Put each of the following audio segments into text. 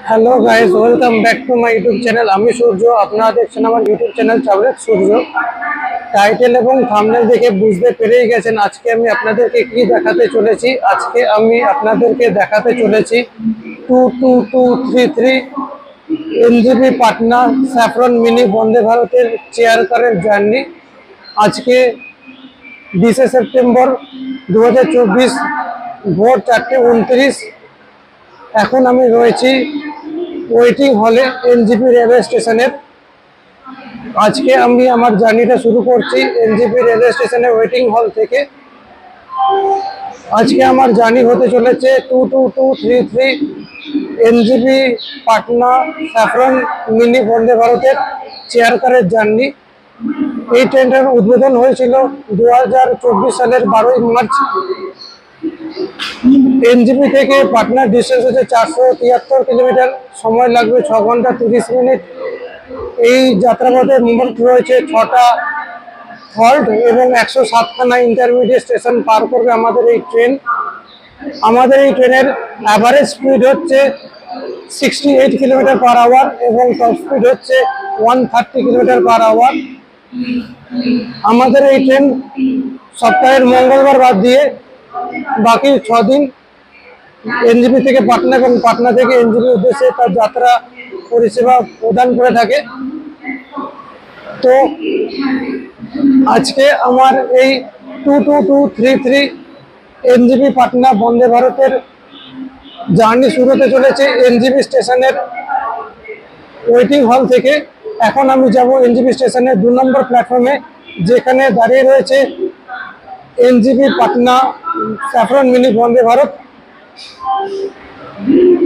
Hello guys, welcome back to my YouTube channel. আমি সূর্য, আপনারা দেখছেন আমার ইউটিউব চ্যানেল ট্রাভেলার সূর্য। টাইটেল এবং থাম্বনেল দেখে বুঝতে পেরেই গেছেন আজকে আমি আপনাদেরকে কি দেখাতে চলেছি। আজকে আমি আপনাদেরকে দেখাতে চলেছি 22233 এনজেপি পাটনা স্যাফরন মিনি বন্দে ভারতের চেয়ার কারের জার্নি। আজকে 20 সেপ্টেম্বর 2024 ভোর 4:29। এখন আমি রয়েছি ওয়েটিং হলে এনজেপি রেলওয়ে স্টেশনের। আজকে আমি আমার জার্নিটা শুরু করছি এনজেপি রেলওয়ে স্টেশনের ওয়েটিং হল থেকে। আজকে আমার জার্নি হতে চলেছে 22233 এনজেপি পাটনা স্যাফরন মিনি বন্দে ভারতের চেয়ার কারের জার্নি। এই ট্রেনটার উদ্বোধন হয়েছিল 2024 সালের 12ই মার্চ। এনজেপি থেকে পাটনার ডিস্টেন্স হচ্ছে 473 কিলোমিটার, সময় লাগবে 6 ঘন্টা 30 মিনিট। এই যাত্রাপথে মোট রয়েছে 6টা হল্ট এবং 107খানা ইন্টারমিডিয়েট স্টেশন পার করবে আমাদের এই ট্রেন। আমাদের এই ট্রেনের অ্যাভারেজ স্পিড হচ্ছে 68 কিলোমিটার পার আওয়ার এবং টপ স্পিড হচ্ছে 130 কিলোমিটার পার আওয়ার। আমাদের এই ট্রেন সপ্তাহের মঙ্গলবার বাদ দিয়ে বাকি 6 দিন এনজেপি থেকে পাটনা এবং পাটনা থেকে এনজেপি উদ্দেশ্যে তার যাত্রা পরিষেবা প্রদান করে থাকে। তো আজকে আমার এই 22233 এনজেপি পাটনা বন্দে ভারতের জার্নি শুরু হতে চলেছে এনজেপি স্টেশনের ওয়েটিং হল থেকে। এখন আমি যাব এনজেপি স্টেশনের 2 নম্বর প্ল্যাটফর্মে, যেখানে দাঁড়িয়ে রয়েছে NJP Patna saffron mini Vande Bharat.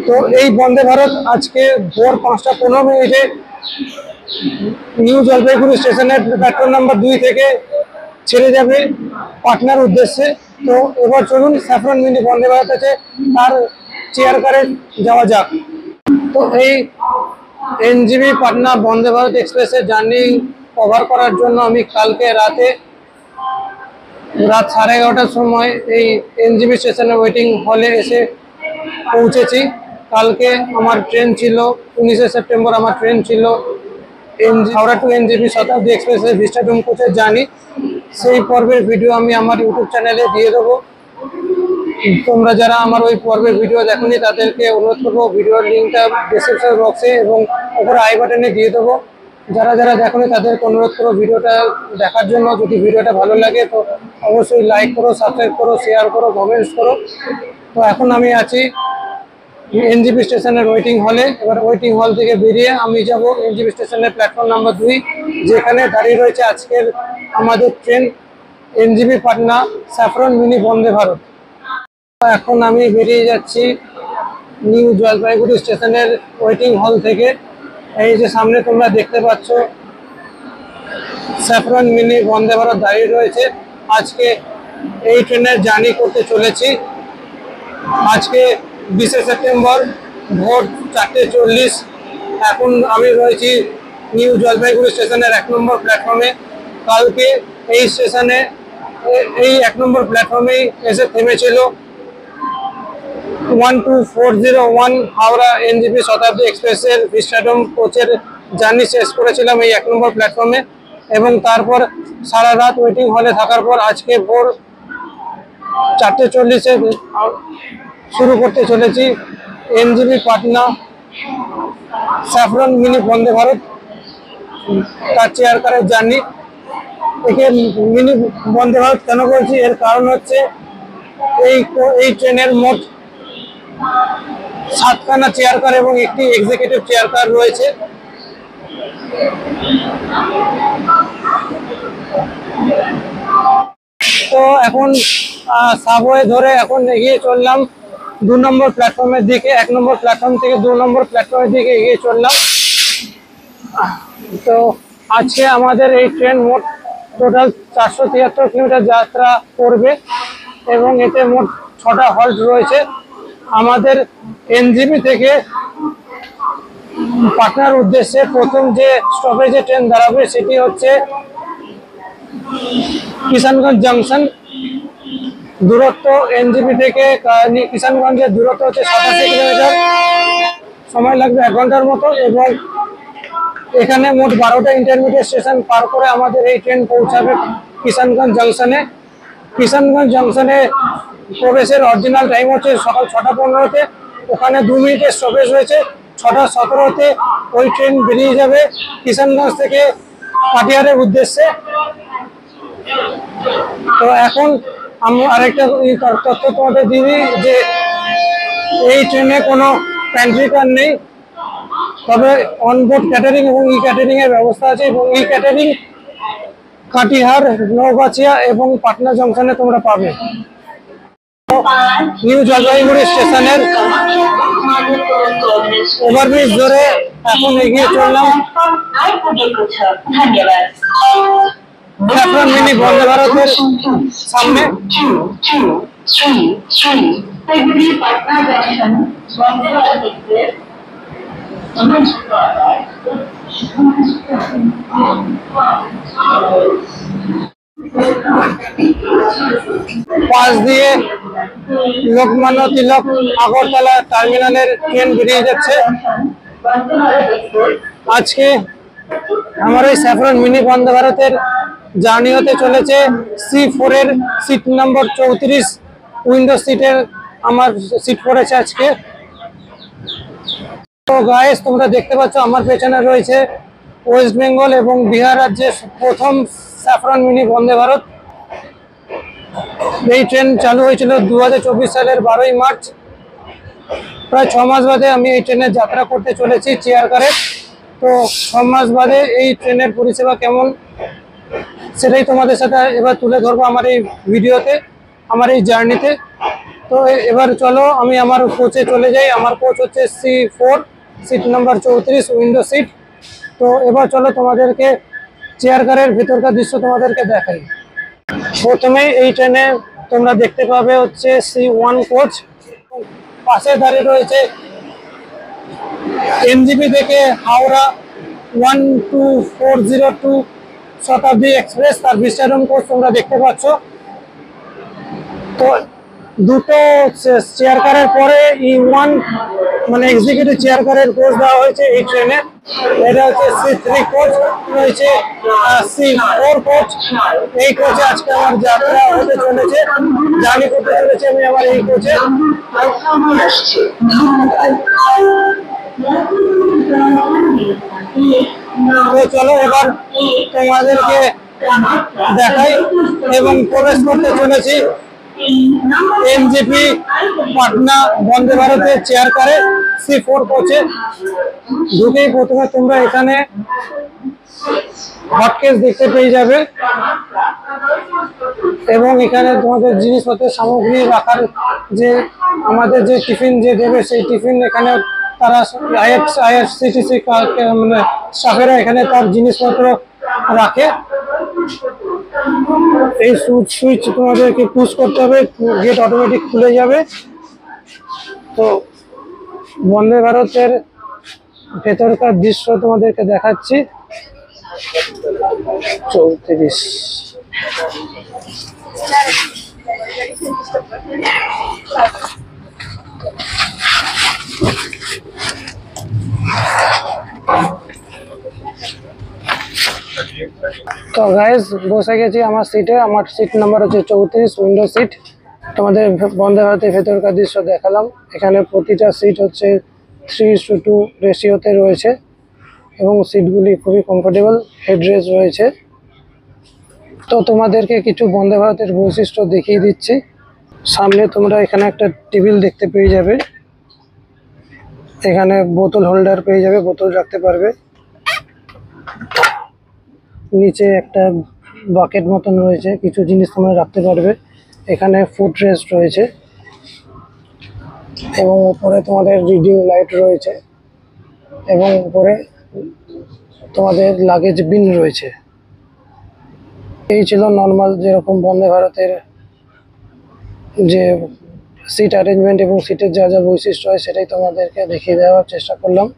তো এই বন্দে ভারত আজকে ভোর 5:15 নিউ জলপাইগুড়ি স্টেশনের প্ল্যাটফর্ম নাম্বার 2 থেকে ছেড়ে যাবে পাটনার উদ্দেশ্যে। তো এবার চলুন স্যাফরন মিনি বন্দে ভারত আছে তার চেয়ার কারে যাওয়া যাক। তো এই এনজেপি পাটনা বন্দে ভারত এক্সপ্রেসের জার্নি কভার করার জন্য আমি কালকে রাত 11:30টার সময় এই এনজেপি স্টেশনের ওয়েটিং হলে এসে পৌঁছেছি। কালকে আমার ট্রেন ছিল 19 সেপ্টেম্বর, আমার ট্রেন ছিল হাওড়া টু এনজেপি শতাব্দী এক্সপ্রেসের ভিস্টাডোম কোচের জার্নি। সেই পর্বের ভিডিও আমি আমার ইউটিউব চ্যানেলে দিয়ে দেবো। তোমরা যারা আমার ওই পর্বের ভিডিও দেখোনি তাদেরকে অনুরোধ করবো ভিডিওর লিঙ্কটা ডেসক্রিপশন বক্সে এবং ওপরে আই বাটনে দিয়ে দেবো। যারা যারা দেখোনি তাদেরকে অনুরোধ করো ভিডিওটা দেখার জন্য। যদি ভিডিওটা ভালো লাগে তো অবশ্যই লাইক করো, সাবস্ক্রাইব করো, শেয়ার করো, কমেন্টস করো। তো এখন আমি আছি এনজেপি স্টেশনের ওয়েটিং হলে। এবার ওয়েটিং হল থেকে বেরিয়ে আমি যাব এনজেপি স্টেশনের প্ল্যাটফর্ম নাম্বার 2, যেখানে দাঁড়িয়ে রয়েছে আজকের আমাদের train NJP Patna saffron mini Vande Bharat. এখন আমি বেরিয়ে যাচ্ছি নিউ জলপাইগুড়ি স্টেশনের ওয়েটিং হল থেকে। এই যে সামনে তোমরা দেখতে পাচ্ছ স্যাফরন মিনি বন্দে ভারত দাঁড়িয়ে রয়েছে। আজকে এই ট্রেনের জার্নি করতে চলেছি। আজকে 20 সেপ্টেম্বর ভোর 4:40। এখন আমি রয়েছি নিউ জলপাইগুড়ি স্টেশনের 1 নম্বর প্ল্যাটফর্মে। কালকে এই স্টেশনে এই 1 নম্বর প্ল্যাটফর্মেই এসে থেমেছিল 12401 হাওড়া এনজেপি শতাব্দী এক্সপ্রেসের ভিস্টাডোম কোচের জার্নি শেষ করেছিলাম এই 1 নম্বর প্ল্যাটফর্মে। এবং তারপর সারা রাত ওয়েটিং হলে থাকার পর আজকে ভোর 4:40-এ শুরু করতে চলেছি NJP Patna saffron mini Vande Bharat তার চেয়ার কারের জার্নি। একে মিনি বন্দে ভারত কেন বলছি, এর কারণ হচ্ছে এই ট্রেনের মোট 7খানা চেয়ার কার এবং একটি এক্সিকিউটিভ চেয়ার কার রয়েছে। তো এখন সাবওয়ে ধরে এখন এগিয়ে চললাম 2 নম্বর প্ল্যাটফর্মের দিকে। 1 নম্বর প্ল্যাটফর্ম থেকে 2 নম্বর প্ল্যাটফর্মের দিকে এগিয়ে চললাম। তো আজকে আমাদের এই ট্রেন মোট টোটাল 473 কিলোমিটার যাত্রা করবে এবং এতে মোট 6টা হল্ট রয়েছে। আমাদের এনজেপি থেকে পাটনার উদ্দেশ্যে প্রথম যে স্টপেজে ট্রেন দাঁড়াবে সেটি হচ্ছে কিষানগঞ্জ জংশন। দূরত্ব এনজেপি থেকে কিষানগঞ্জের দূরত্ব হচ্ছে 87 কিলোমিটার। সময় লাগবে 1 ঘন্টার মতো। এবং এখানে মোট 12টা ইন্টারমিডিয়েট স্টেশন পার করে আমাদের এই ট্রেন পৌঁছাবে কিষানগঞ্জ জাংশনে। কিষানগঞ্জ জাংশনে প্রবেশের অরিজিনাল টাইম হচ্ছে সকাল 6টা 15-তে। ওখানে 2 মিনিটের স্টপেজ রয়েছে। 6টা 17-তে ওই ট্রেন বেরিয়ে যাবে কিষানগঞ্জ থেকে কাটিহারের উদ্দেশ্যে। তো এখন আমি আরেকটা তথ্য তোমাদের দিই যে এই ট্রেনে কোনো প্যান্ট্রি কার নেই, তবে অনবোর্ড ক্যাটারিং এবং ই ক্যাটারিং এর ব্যবস্থা আছে। এবং ই ক্যাটারিং কাটিহার, নওগাছিয়া এবং পাটনা জংশনে তোমরা পাবে। নিউ জলপাইগুড়ি স্টেশনের ওভারব্রিজ ধরে এখন এগিয়ে চললাম স্যাফরন মিনি বন্দে ভারতের সামনে। পাশ দিয়ে লোকমান্য তিলক আগরতলা টার্মিনালের ট্রেন বেরিয়ে যাচ্ছে। আজকে আমার এই স্যাফরন মিনি বন্দে ভারতের জার্নি হতে চলেছে C4 এর সিট নম্বর 34 উইন্ডো সিটের আমার সিট পড়েছে আজকে। তো গাইস, তোমরা দেখতে পাচ্ছ আমার পেছনে রয়েছে ওয়েস্ট বেঙ্গল এবং বিহার রাজ্যের প্রথম স্যাফরন মিনি বন্দে ভারত। এই ট্রেন চালু হয়েছিল 2024 সালের 12ই মার্চ। প্রায় 6 মাস বাদে আমি এই ট্রেনে যাত্রা করতে চলেছি চেয়ার কারে। তো 6 মাস বাদে এই ট্রেনের পরিষেবা কেমন সেটাই তোমাদের সাথে এবার তুলে ধরবো আমার এই ভিডিওতে, আমার এই জার্নিতে। তো এবার চলো আমি আমার কোচে চলে যাই। আমার কোচ হচ্ছে C4 seat number 34 window seat. তো এবার চলো তোমাদেরকে চেয়ার কারের ভেতরকার দৃশ্য তোমাদেরকে দেখাই। প্রথমে এই ট্রেনে তোমরা দেখতে পাবে হচ্ছে C1 কোচ। পাশে দাঁড়িয়ে রয়েছে এনজিপি থেকে হাওড়া 12402 শতাব্দী এক্সপ্রেস, তার বিস্তারণ কোচ তোমরা দেখতে পাচ্ছ। তো দুটো চেয়ার কারের পরে E1 মানে এক্সিকিউটিভ চেয়ার কারের কোচ দেওয়া হয়েছে এই ট্রেনে। এটা হচ্ছে C3 কোচ, রয়েছে C4 কোচ। এই কোচে আজকে আমার যাত্রা হতে চলেছে, জার্নি করতে চলেছে আমি আমার এই কোচে। তো চলো এবার তোমাদেরকে দেখাই এবং প্রবেশ করতে চলেছি এনজেপি পাটনা বন্দে ভারতের চেয়ার কারে C4 কোচে। ঢুকেই প্রথমে তোমরা এখানে হটকেস দেখতে পেয়ে যাবে এবং এখানে তোমাদের জিনিসপত্রের সামগ্রী রাখার যে আমাদের যে টিফিন যে দেবে সেই টিফিন এখানে তারা IRCTC মানে স্টাফেরা এখানে তার জিনিসপত্র রাখে। এই সুইচ তোমাদেরকে পুশ করতে হবে, গেট অটোমেটিক খুলে যাবে। তো বন্দে ভারতের ভেতরকার দৃশ্য তোমাদেরকে দেখাচ্ছি। 34 তো গাইস, বসে গেছি আমার সিটে। আমার সিট নাম্বার হচ্ছে 34 উইন্ডো সিট। তোমাদের বন্দে ভারতের ভেতরকার দৃশ্য দেখালাম। এখানে প্রতিটা সিট হচ্ছে 3:2 রেশিওতে রয়েছে এবং সিটগুলি খুবই কমফোর্টেবল, হেডরেস রয়েছে। তো তোমাদেরকে কিছু বন্দে ভারতের বৈশিষ্ট্য দেখিয়ে দিচ্ছি। সামনে তোমরা এখানে একটা টেবিল দেখতে পেয়ে যাবে, এখানে বোতল হোল্ডার পেয়ে যাবে, বোতল রাখতে পারবে। নিচে একটা বাকেট মতন রয়েছে, কিছু জিনিস তোমরা রাখতে পারবে। এখানে ফুট রেস্ট রয়েছে এবং উপরে তোমাদের রিডিং লাইট রয়েছে এবং উপরে তোমাদের লাগেজ বিন রয়েছে। এই ছিল নর্মাল যেরকম বন্দে ভারতের যে সিট অ্যারেঞ্জমেন্ট এবং সিটের যা যা বৈশিষ্ট্য হয় সেটাই তোমাদেরকে দেখিয়ে দেওয়ার চেষ্টা করলাম।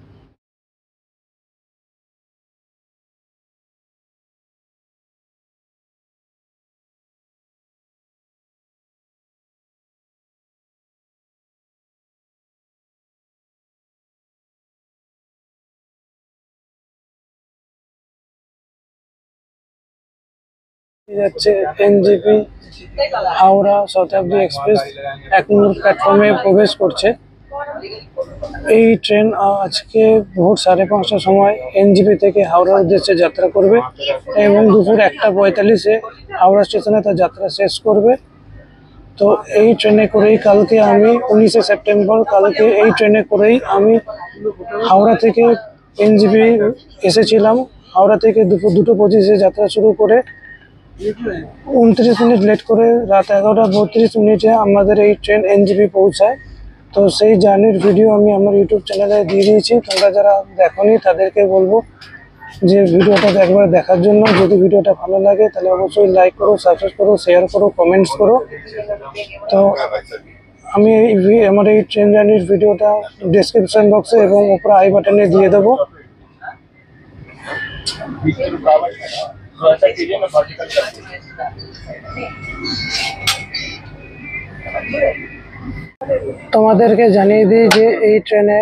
যাচ্ছে এনজেপি হাওড়া শতাব্দী এক্সপ্রেস 1 নম্বর প্ল্যাটফর্মে প্রবেশ করছে। এই ট্রেন আজকে ভোর 5:30টার সময় এনজেপি থেকে হাওড়ার উদ্দেশ্যে যাত্রা করবে এবং দুপুর 1:45-এ হাওড়া স্টেশনে তার যাত্রা শেষ করবে। তো এই ট্রেনে করেই কালকে আমি 19শে সেপ্টেম্বর কালকে এই ট্রেনে করেই আমি হাওড়া থেকে এনজেপি এসেছিলাম। হাওড়া থেকে দুপুর 2:25-এ যাত্রা শুরু করে 29 মিনিট লেট করে রাত 11:32 আমাদের এই ট্রেন এনজেপি পৌঁছায়। তো সেই জার্নির ভিডিও আমি আমার ইউটিউব চ্যানেলে দিয়ে দিয়েছি। তোমরা যারা দেখোনি তাদেরকে বলবো যে ভিডিওটা একবার দেখার জন্য। যদি ভিডিওটা ভালো লাগে তাহলে অবশ্যই লাইক করো, সাবস্ক্রাইব করো, শেয়ার করো, কমেন্টস করো। তো আমি আমার এই ট্রেন জার্নির ভিডিওটা ডেসক্রিপশন বক্সে এবং উপরে আই বাটনে দিয়ে দেবো। তোমাদেরকে জানিয়ে দিই যে এই ট্রেনে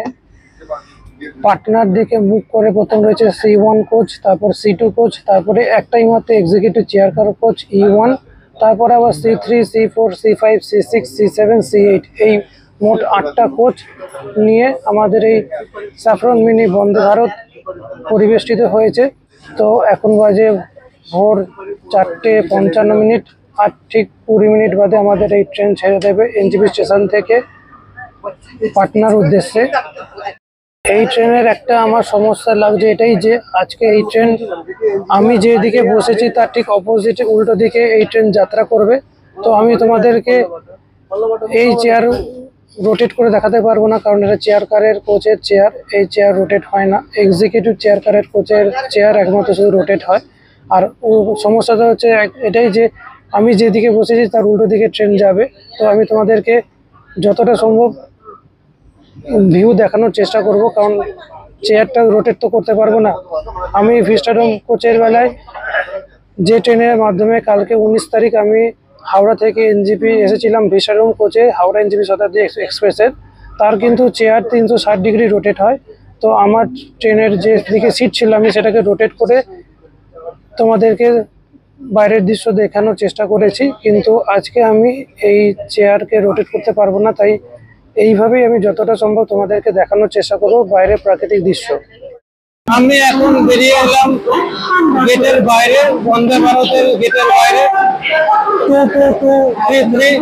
পাটনার দিকে মুখ করে প্রথম রয়েছে C1 কোচ, তারপর C2 কোচ, তারপরে একটাই মাত্র executive chair car coach E1, তারপরে আবার C3, C4, C5, C6, C7, C8 এই মোট 8টা কোচ নিয়ে আমাদের এই স্যাফরন মিনি বন্দে ভারত পরিবেষ্টিত হয়েছে। তো এখন বাজে ভোর 4:55, আর ঠিক 20 মিনিট বাদে আমাদের এই ট্রেন ছেড়ে দেবে এনজেপি স্টেশন থেকে পাটনার উদ্দেশ্যে। এই ট্রেনের একটা আমার সমস্যা লাগছে এটাই যে আজকে এই ট্রেন আমি যেদিকে বসেছি তার ঠিক অপোজিটে উল্টো দিকে এই ট্রেন যাত্রা করবে। তো আমি তোমাদেরকে এই চেয়ার রোটেট করে দেখাতে পারবো না, কারণ এটা চেয়ার কারের কোচের চেয়ার, এই চেয়ার রোটেট হয় না। এক্সিকিউটিভ চেয়ার কারের কোচের চেয়ার একমাত্র শুধু রোটেট হয়। আর সমস্যাটা হচ্ছে এটাই যে আমি যেদিকে বসেছি তার উল্টো দিকে ট্রেন যাবে। তো আমি তোমাদেরকে যতটা সম্ভব ভিউ দেখানোর চেষ্টা করব, কারণ চেয়ারটা রোটেট তো করতে পারবো না। আমি ভিস্টাডোম কোচের বেলায় যে ট্রেনের মাধ্যমে কালকে 19 তারিখ আমি হাওড়া থেকে এনজেপি এসেছিলাম ভিস্টাডোম কোচে হাওড়া এনজেপি শতাব্দী এক্সপ্রেসের, তার কিন্তু চেয়ার 360 ডিগ্রি রোটেট হয়। তো আমার ট্রেনের যে দিকে সিট ছিল আমি সেটাকে রোটেট করে তোমাদেরকে বাইরের দৃশ্য দেখানোর চেষ্টা করেছি, কিন্তু আজকে আমি এই চেয়ারকে রোটেট করতে পারবো না। তাই এইভাবেই আমি যতটা সম্ভব তোমাদেরকে দেখানোর চেষ্টা করবো বাইরের প্রাকৃতিক দৃশ্য। আমি এখন বেরিয়ে এলাম গেটের বাইরে, বন্দে ভারতের গেটের বাইরে। 2233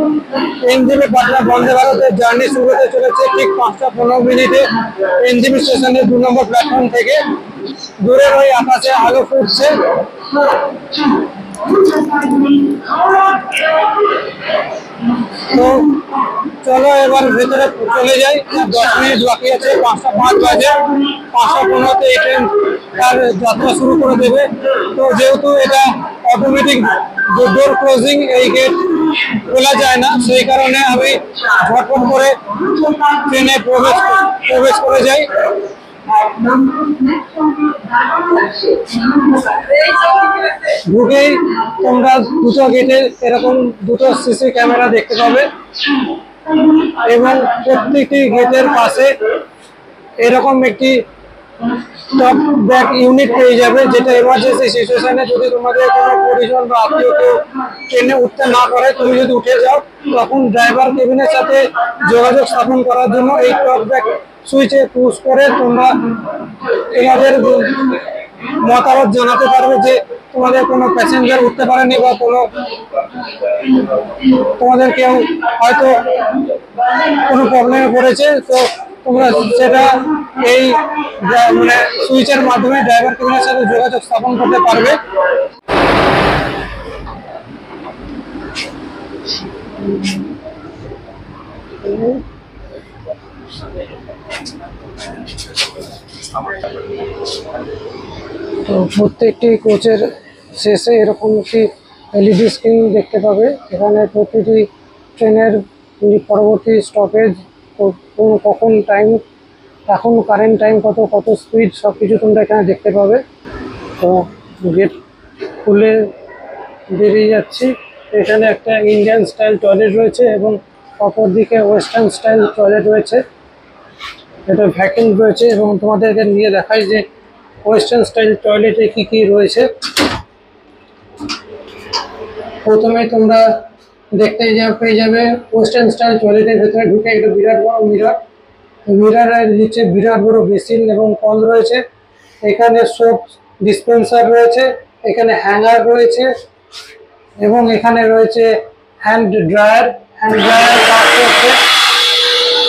এনজেপি পাটনা বন্দে ভারতের জার্নি শুরু হতে চলেছে ঠিক 5:15 এনজেপি স্টেশনের 2 নম্বর প্ল্যাটফর্ম থেকে। দূরের ওই আকাশে আলো ফুটছে। তো চলো এবার ভেতরে চলে যাই। 10 মিনিট বাকি আছে, 5:05 বাজে। 5:15-তে এই ট্রেন তার যাত্রা শুরু করে দেবে। তো যেহেতু এটা অটোমেটিক ডোর ক্লোজিং, এই গেট খোলা যায় না, সেই কারণে আমি ঝটপট করে ট্রেনে প্রবেশ করে যাই। ঢুকেই তোমরা দুটো গেটে এরকম দুটো সিসি ক্যামেরা দেখতে পাবে এবং প্রত্যেকটি গেটের পাশে এরকম একটি টপ ব্যাক ইউনিট পেয়ে যাবে, যেটা এমার্জেন্সি সিচুয়েশনে যদি তোমাদের কোনো পরিজন বা আত্মীয় কেউ ট্রেনে উঠতে না পারে, তুমি যদি উঠে যাও তখন ড্রাইভার কেবিনের সাথে যোগাযোগ স্থাপন করার জন্য এই টপ ব্যাক সুইচে পুশ করে তোমরা তোমাদের মতামত জানাতে পারবে যে তোমাদের কোনো প্যাসেঞ্জার উঠতে পারেনি বা তোমাদের কেউ হয়তো কোনো প্রবলেমে পড়েছে। তো তোমরা সেটা এই মানে সুইচের মাধ্যমে ড্রাইভার কেবিনের সাথে যোগাযোগ স্থাপন করতে পারবে। তো প্রত্যেকটি কোচের শেষে এরকম একটি এলইডি স্ক্রিন দেখতে পাবে। এখানে প্রতিটি ট্রেনের পরবর্তী স্টপেজ, কখন টাইম, এখন কারেন্ট টাইম কত স্পিড, সব কিছু তোমরা এখানে দেখতে পাবে। তো গেট খুলে বেরিয়ে যাচ্ছি। এখানে একটা ইন্ডিয়ান স্টাইল টয়লেট রয়েছে এবং অপর দিকে ওয়েস্টার্ন স্টাইল টয়লেট রয়েছে। এটা ভ্যাকুম রয়েছে এবং তোমাদেরকে নিয়ে দেখাই যে ওয়েস্টার্ন স্টাইল টয়লেটে কি কি রয়েছে। প্রথমে তোমরা পেয়ে যাবে ওয়েস্টার্ন স্টাইল টয়লেটের ভেতরে ঢুকে একটা বিরাট বড় মিরর, মিররের নিচে বিরাট বড় বেসিন এবং কল রয়েছে। এখানে সোপ ডিসপেন্সার রয়েছে, এখানে হ্যাঙ্গার রয়েছে এবং এখানে রয়েছে হ্যান্ড ড্রায়ার কাজ করছে।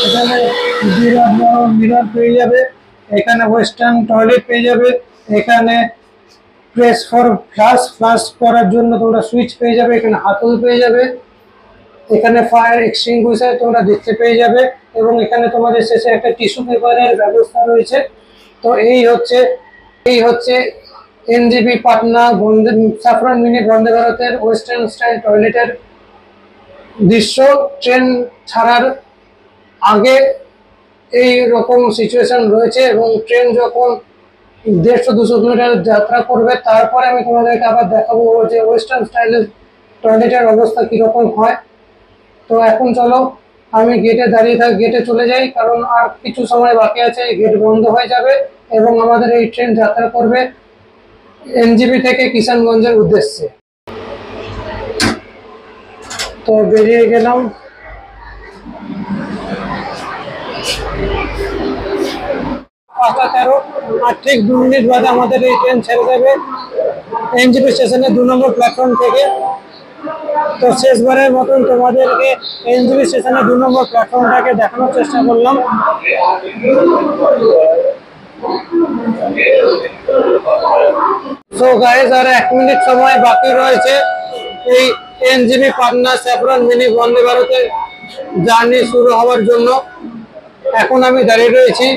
এখানে বিরাট বড় মিরর পেয়ে যাবে, এখানে ওয়েস্টার্ন টয়লেট পেয়ে যাবে, এখানে প্রেস ফর ফ্লাশ করার জন্য তোমরা সুইচ পেয়ে যাবে, এখানে হাতল পেয়ে যাবে, এখানে ফায়ার এক্সটিংগুইশার তোমরা দেখতে পেয়ে যাবে এবং এখানে তোমাদের শেষে একটা টিস্যু পেপারের ব্যবস্থা রয়েছে। তো এই হচ্ছে এনজিপি পাটনা স্যাফরন মিনি বন্দে ভারতের ওয়েস্টার্ন স্টাইল টয়লেটের দৃশ্য। ট্রেন ছাড়ার আগে এই রকম সিচুয়েশন রয়েছে এবং ট্রেন যখন 150-200 কিলোমিটার যাত্রা করবে তারপরে আমি তোমাদেরকে আবার দেখাবো যে ওয়েস্টার্ন স্টাইলের টয়লেটের অবস্থা কীরকম হয়। তো এখন চলো আমি গেটে চলে যাই, কারণ আর কিছু সময় বাকি আছে, গেট বন্ধ হয়ে যাবে এবং আমাদের এই ট্রেন যাত্রা করবে এনজিপি থেকে কিষানগঞ্জের উদ্দেশ্যে। তো বেরিয়ে গেলাম। পাঁচটা 13 আর ঠিক 2 মিনিট বাদে আমাদের এই ট্রেন ছেড়ে দেবে এনজিপি স্টেশনের 2 নম্বর প্ল্যাটফর্ম থেকে। তো শেষবারের মতন তোমাদেরকে এনজিপি স্টেশনের 2 নম্বর প্ল্যাটফর্মটাকে দেখানোর চেষ্টা করলাম। সো গাইস, আর 1 মিনিট সময় বাকি রয়েছে এই এনজিপি পাটনা স্যাফরন মিনি বন্দে ভারতের জার্নি শুরু হওয়ার জন্য। এখন আমি দাঁড়িয়ে রয়েছি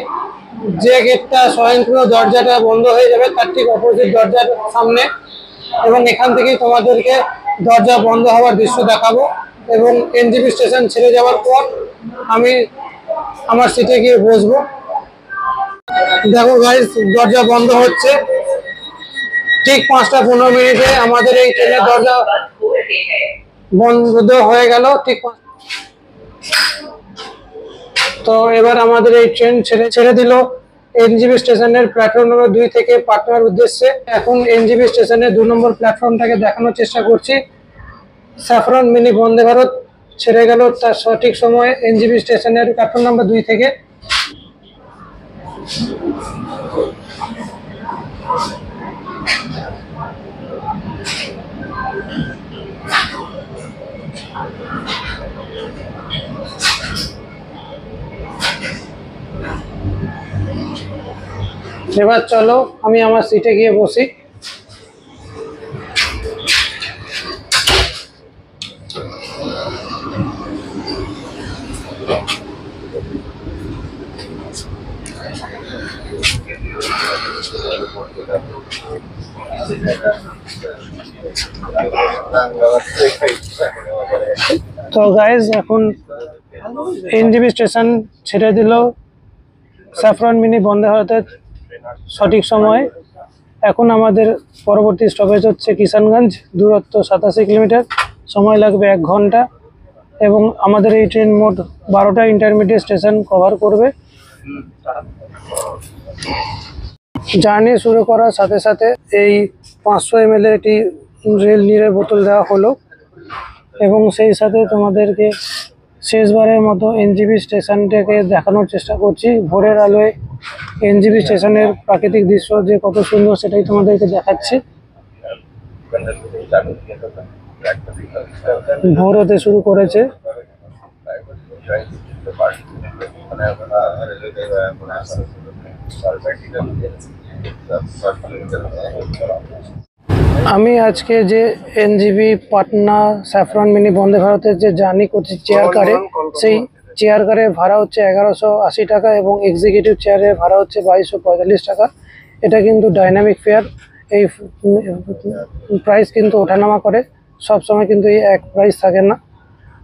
যে গেটটা স্বয়ংক্রিয় দরজাটা বন্ধ হয়ে যাবে তার ঠিক অপোজিট দরজার সামনে, এবং এখান থেকেই তোমাদেরকে দরজা বন্ধ হওয়ার দৃশ্য দেখাবো এবং এনজিপি স্টেশন ছেড়ে যাওয়ার পর আমি আমার সিটে গিয়ে বসবো। দেখো গাইস, দরজা বন্ধ হচ্ছে। ঠিক 5টা 15 মিনিটে আমাদের এই ট্রেনের দরজা বন্ধ হয়ে গেল। তো এবার আমাদের এই ট্রেন ছেড়ে দিল এনজিবি স্টেশনের প্ল্যাটফর্ম নম্বর 2 থেকে পাটনার উদ্দেশ্যে। এখন এনজিবি স্টেশনের 2 নম্বর প্ল্যাটফর্মটাকে দেখানোর চেষ্টা করছি। স্যাফরন মিনি বন্দে ভারত ছেড়ে গেল তার সঠিক সময়ে এনজিবি স্টেশনের প্ল্যাটফর্ম নম্বর 2 থেকে। এবার চলো আমি আমার সিটে গিয়ে বসি। তো গাইজ, এখন এনজিবি স্টেশন ছেড়ে দিল স্যাফরন মিনি বন্দে ভারতের সঠিক সময়ে। এখন আমাদের পরবর্তী স্টপেজ হচ্ছে কিষানগঞ্জ, দূরত্ব 87 কিলোমিটার, সময় লাগবে 1 ঘন্টা এবং আমাদের এই ট্রেন মোট 12টা ইন্টারমিডিয়েট স্টেশন কভার করবে। জার্নি শুরু করার সাথে সাথে এই 500 ml একটি রেল নীরের বোতল দেওয়া হলো এবং সেই সাথে তোমাদেরকে শেষবারের মতো এনজিবি স্টেশনটাকে দেখানোর চেষ্টা করছি। ভোরের আলোয় এনজিবি স্টেশনের প্রাকৃতিক দৃশ্য যে কত সুন্দর সেটাই তোমাদেরকে দেখাচ্ছি। ভোর হতে শুরু করেছে। আমি আজকে যে এনজিবি পাটনা স্যাফরন মিনি বন্দে ভারতের যে জার্নি করছি চেয়ার কারে, সেই চেয়ার কারে ভাড়া হচ্ছে 1180 টাকা এবং এক্সিকিউটিভ চেয়ারের ভাড়া হচ্ছে 2245 টাকা। এটা কিন্তু ডাইনামিক ফেয়ার। এই প্রাইস কিন্তু ওঠানামা করে, সব সময় কিন্তু এই এক প্রাইস থাকে না।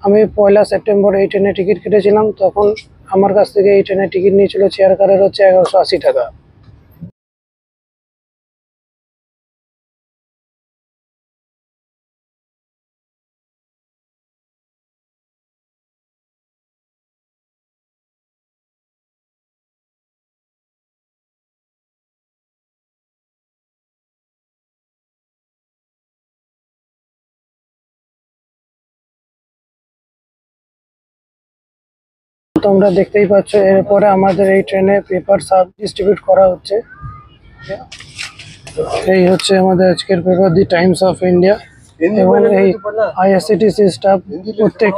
আমি 1 সেপ্টেম্বর এই ট্রেনে টিকিট কেটেছিলাম, তখন আমার কাছ থেকে এই ট্রেনের টিকিট নিয়েছিল চেয়ার কারের হচ্ছে 1180 টাকা। তোমরা দেখতেই পাচ্ছ এরপরে আমাদের এই ট্রেনে পেপার সাব ডিস্ট্রিবিউট করা হচ্ছে। এই হচ্ছে আমাদের আজকের paper the Times of India এবং এই আইআরসিটিসি স্টাফ প্রত্যেক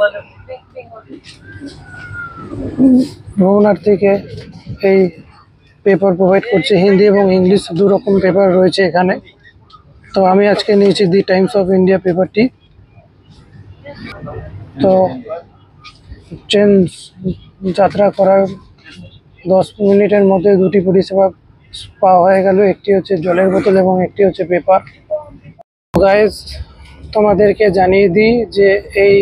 ভ্রমণার্থীকে এই পেপার প্রোভাইড করছে। হিন্দি এবং ইংলিশ দু রকম পেপার রয়েছে এখানে। তো আমি আজকে নিয়েছি দি টাইমস অফ ইন্ডিয়া পেপারটি। তো ট্রেন যাত্রা করার 10 মিনিটের মধ্যে দুটি পরিষেবা পাওয়া হয়ে গেল, একটি হচ্ছে জলের বোতল এবং একটি হচ্ছে পেপার। গাইস, তোমাদেরকে জানিয়ে দিই যে এই